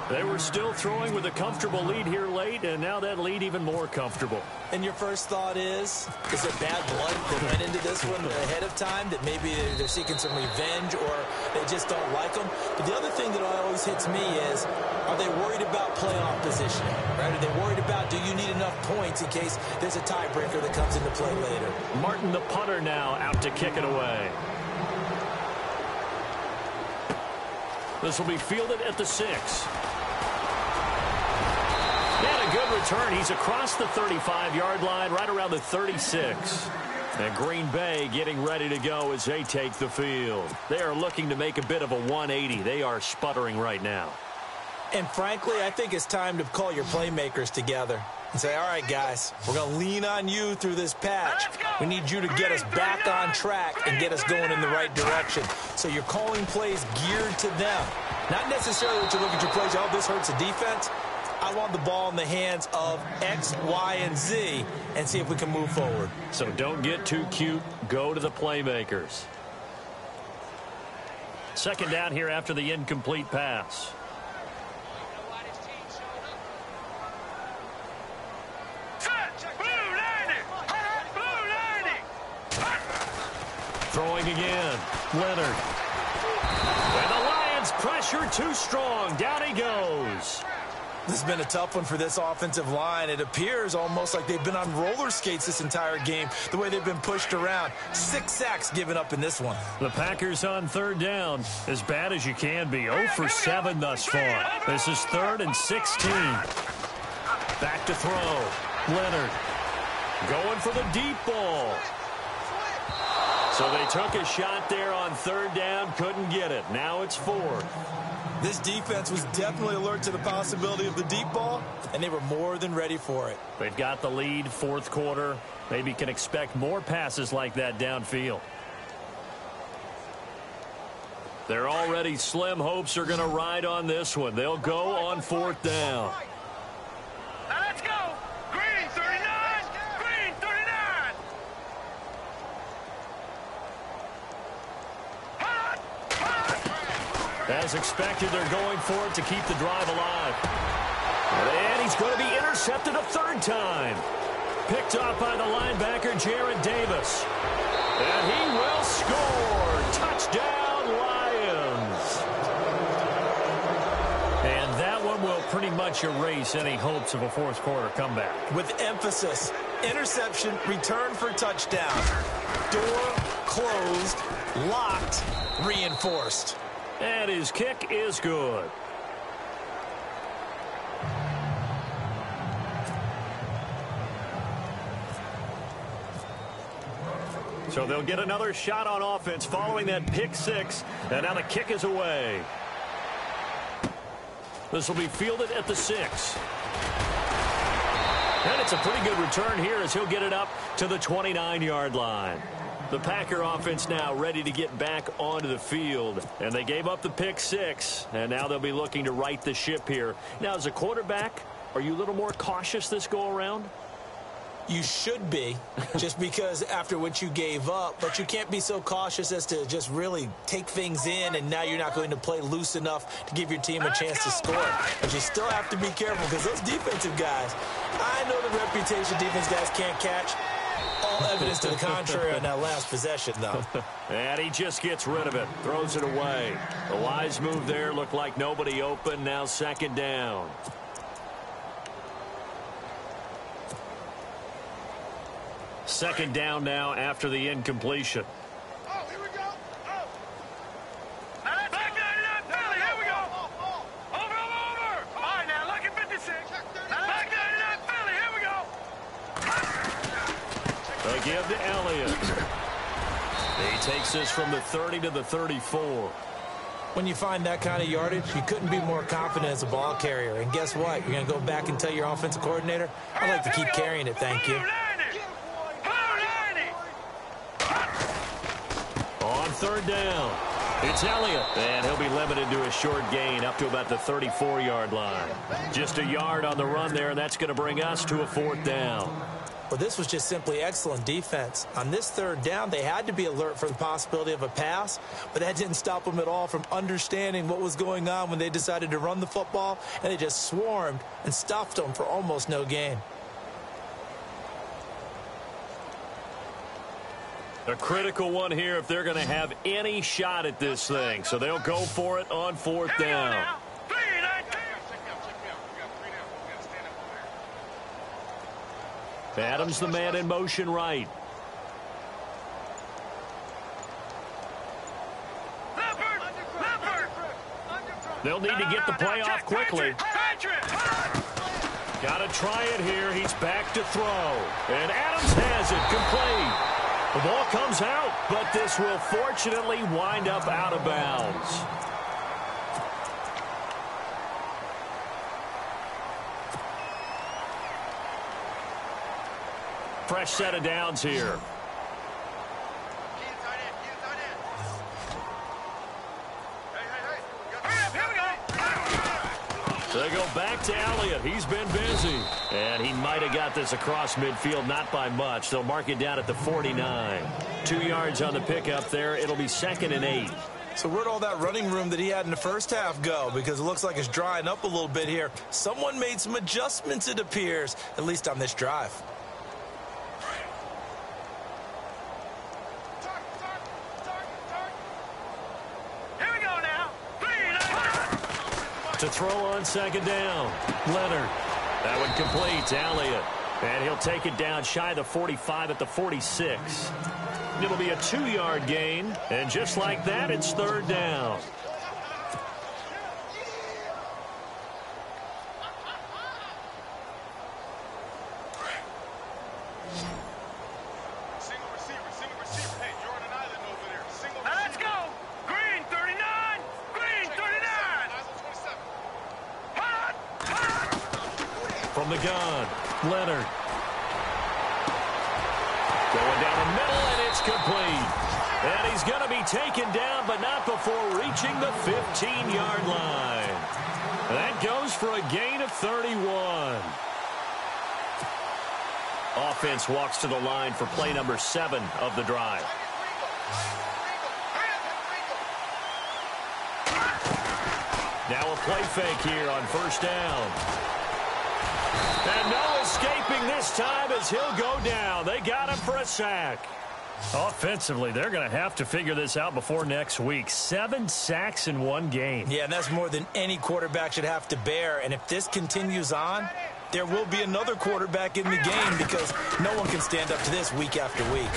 They were still throwing with a comfortable lead here late, and now that lead even more comfortable. And your first thought is it bad blood that went into this one ahead of time, that maybe they're seeking some revenge or they just don't like them? But the other thing that always hits me is, are they worried about playoff positioning? Right? Are they worried about, do you need enough points in case there's a tiebreaker that comes into play later? Martin, the punter, now out to kick it away. This will be fielded at the 6. And a good return. He's across the 35-yard line, right around the 36. And Green Bay getting ready to go as they take the field. They are looking to make a bit of a 180. They are sputtering right now. And frankly, I think it's time to call your playmakers together and say, all right, guys, we're going to lean on you through this patch. We need you to get us back on track and get us going in the right direction. So you're calling plays geared to them. Not necessarily that you look at your plays, oh, this hurts the defense. I want the ball in the hands of X, Y, and Z and see if we can move forward. So don't get too cute. Go to the playmakers. Second down here after the incomplete pass. Throwing again. Leonard. And the Lions pressure too strong. Down he goes. This has been a tough one for this offensive line. It appears almost like they've been on roller skates this entire game, the way they've been pushed around. 6 sacks given up in this one. The Packers on third down, as bad as you can be. 0 for 7 thus far. This is 3rd and 16. Back to throw. Leonard going for the deep ball. So they took a shot there on third down, couldn't get it. Now it's 4th. This defense was definitely alert to the possibility of the deep ball, and they were more than ready for it. They've got the lead, 4th quarter. Maybe can expect more passes like that downfield. Their already slim hopes are going to ride on this one. They'll go on 4th down. Now let's go. Green 39. Green 39. As expected, they're going for it to keep the drive alive. And he's going to be intercepted a 3rd time. Picked off by the linebacker, Jared Davis. And he will score. Touchdown, Lions. And that one will pretty much erase any hopes of a 4th quarter comeback. With emphasis, interception, return for touchdown. Door closed, locked, reinforced. And his kick is good. So they'll get another shot on offense following that pick 6. And now the kick is away. This will be fielded at the 6. And it's a pretty good return here as he'll get it up to the 29-yard line. The Packer offense now ready to get back onto the field. And they gave up the pick 6. And now they'll be looking to right the ship here. Now, as a quarterback, are you a little more cautious this go-around? You should be, just because after what you gave up. But you can't be so cautious as to just really take things in, and now you're not going to play loose enough to give your team a chance to score. But you still have to be careful, because those defensive guys, I know the reputation defense guys can't catch. All evidence to the contrary on that last possession, though. And he just gets rid of it, throws it away. The wise move there, looked like nobody open. Now 2nd down. Second down now after the incompletion. Oh, here we go. Oh. Now that's back 99 penalty. Here we go. Over. All right, now look at 56. Now back 99 penalty. Here we go. They give to Elliott. He takes this from the 30 to the 34. When you find that kind of yardage, you couldn't be more confident as a ball carrier. And guess what? You're going to go back and tell your offensive coordinator, I'd like to keep carrying it, thank you. On 3rd down, it's Elliott, and he'll be limited to a short gain up to about the 34-yard line. Just a yard on the run there, and that's going to bring us to a 4th down. Well, this was just simply excellent defense. On this third down, they had to be alert for the possibility of a pass, but that didn't stop them at all from understanding what was going on when they decided to run the football, and they just swarmed and stuffed them for almost no gain. A critical one here if they're going to have any shot at this thing. So they'll go for it on fourth down. Adams, the man in motion right. They'll need to get the play off quickly. Got to try it here. He's back to throw. And Adams has it complete. The ball comes out, but this will fortunately wind up out of bounds. Fresh set of downs here. They go back to Elliott. He's been busy. And he might have got this across midfield, not by much. They'll mark it down at the 49. 2 yards on the pickup there. It'll be 2nd and 8. So where'd all that running room that he had in the first half go? Because it looks like it's drying up a little bit here. Someone made some adjustments, it appears, at least on this drive. To throw on 2nd down. Leonard. That one complete to Elliott. And he'll take it down shy of the 45 at the 46. It'll be a 2-yard gain. And just like that, it's 3rd down. From the gun, Leonard. Going down the middle, and it's complete. And he's going to be taken down, but not before reaching the 15-yard line. That goes for a gain of 31. Offense walks to the line for play number 7 of the drive. Now a play fake here on 1st down. And no escaping this time as he'll go down. They got him for a sack. Offensively, they're going to have to figure this out before next week. 7 sacks in 1 game. Yeah, and that's more than any quarterback should have to bear. And if this continues on, there will be another quarterback in the game because no one can stand up to this week after week.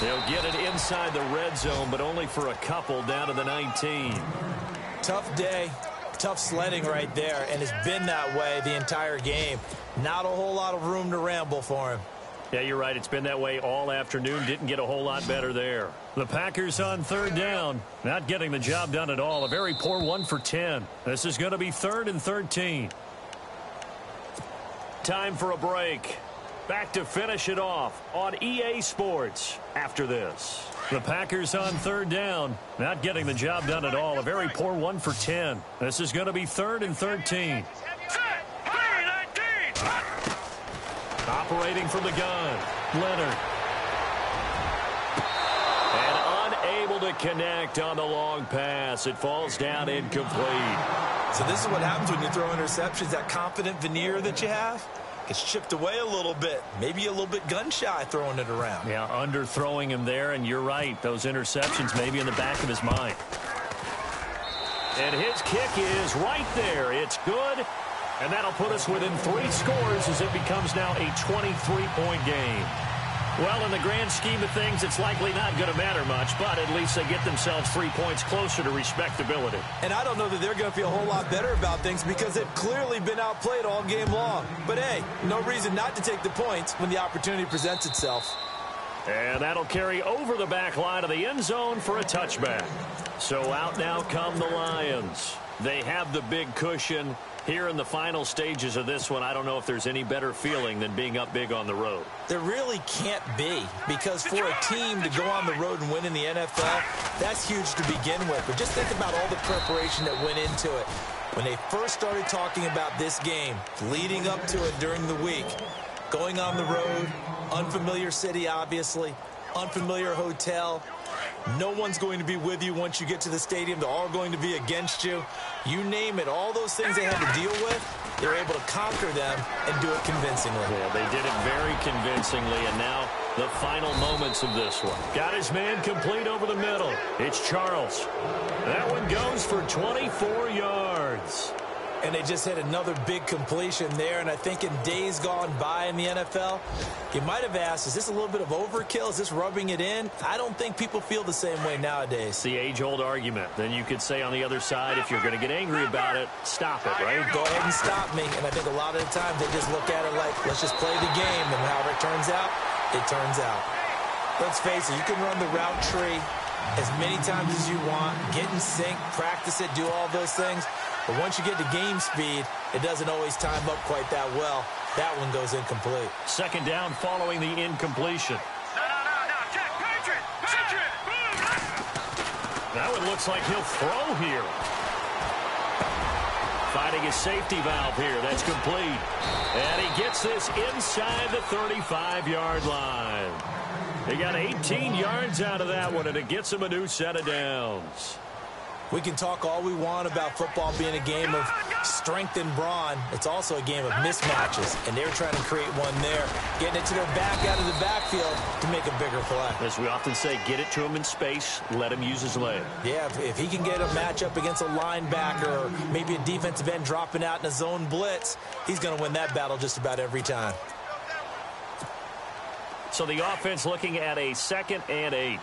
They'll get it inside the red zone, but only for a couple down to the 19. Tough day. Tough sledding right there, and it's been that way the entire game. Not a whole lot of room to ramble for him. Yeah, you're right. It's been that way all afternoon. Didn't get a whole lot better there. The Packers on 3rd down. Not getting the job done at all. A very poor 1 for 10. This is going to be 3rd and 13. Time for a break. Back to finish it off on EA Sports after this. The Packers on 3rd down. Not getting the job done at all. A very poor 1 for 10. This is going to be 3rd and 13. Operating from the gun. Leonard. And unable to connect on the long pass. It falls down incomplete. So this is what happens when you throw interceptions. That confident veneer that you have gets chipped away a little bit. Maybe a little bit gun-shy throwing it around. Yeah, underthrowing him there, and you're right. Those interceptions may be in the back of his mind. And his kick is right there. It's good. And that'll put us within 3 scores as it becomes now a 23-point game. Well, in the grand scheme of things, it's likely not going to matter much, but at least they get themselves 3 points closer to respectability. And I don't know that they're going to feel a whole lot better about things because they've clearly been outplayed all game long. But, hey, no reason not to take the points when the opportunity presents itself. And that'll carry over the back line of the end zone for a touchback. So out now come the Lions. They have the big cushion. Here in the final stages of this one, I don't know if there's any better feeling than being up big on the road. There really can't be, because for a team to go on the road and win in the NFL, that's huge to begin with. But just think about all the preparation that went into it. When they first started talking about this game, leading up to it during the week, Going on the road, unfamiliar city, obviously, unfamiliar hotel. No one's going to be with you once you get to the stadium. They're all going to be against you. You name it, all those things they had to deal with, they were able to conquer them and do it convincingly. Yeah, they did it very convincingly, and now the final moments of this one. Got his man complete over the middle. It's Charles. That one goes for 24 yards. And they just hit another big completion there. And I think in days gone by in the NFL, you might have asked, is this a little bit of overkill? Is this rubbing it in? I don't think people feel the same way nowadays. It's the age-old argument. Then you could say on the other side, if you're going to get angry about it, stop it, right? Go ahead and stop me. And I think a lot of the times they just look at it like, let's just play the game. And however it turns out, it turns out. Let's face it, you can run the route tree as many times as you want, get in sync, practice it, do all those things. But once you get to game speed, it doesn't always time up quite that well. That one goes incomplete. Second down following the incompletion. No. Check. Patriot. That one looks like he'll throw here. Finding his safety valve here. That's complete. And he gets this inside the 35-yard line. He got 18 yards out of that one, and it gets him a new set of downs. We can talk all we want about football being a game of strength and brawn. It's also a game of mismatches, and they're trying to create one there, getting it to their back out of the backfield to make a bigger play. As we often say, get it to him in space, let him use his leg. Yeah, if he can get a matchup against a linebacker or maybe a defensive end dropping out in a zone blitz, he's going to win that battle just about every time. So the offense looking at a 2nd and 8.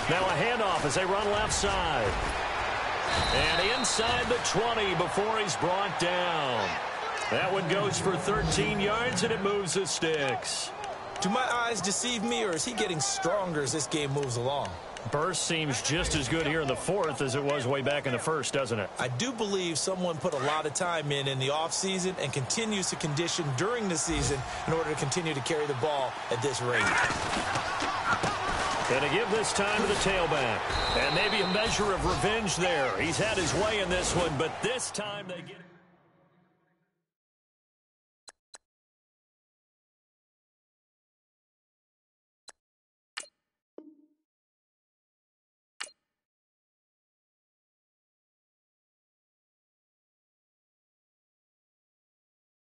Now a handoff as they run left side. And inside the 20 before he's brought down. That one goes for 13 yards, and it moves the sticks. Do my eyes deceive me, or is he getting stronger as this game moves along? Burst seems just as good here in the 4th as it was way back in the 1st, doesn't it? I do believe someone put a lot of time in the offseason and continues to condition during the season in order to continue to carry the ball at this rate. Going to give this time to the tailback. And maybe a measure of revenge there. He's had his way in this one, but this time they get it.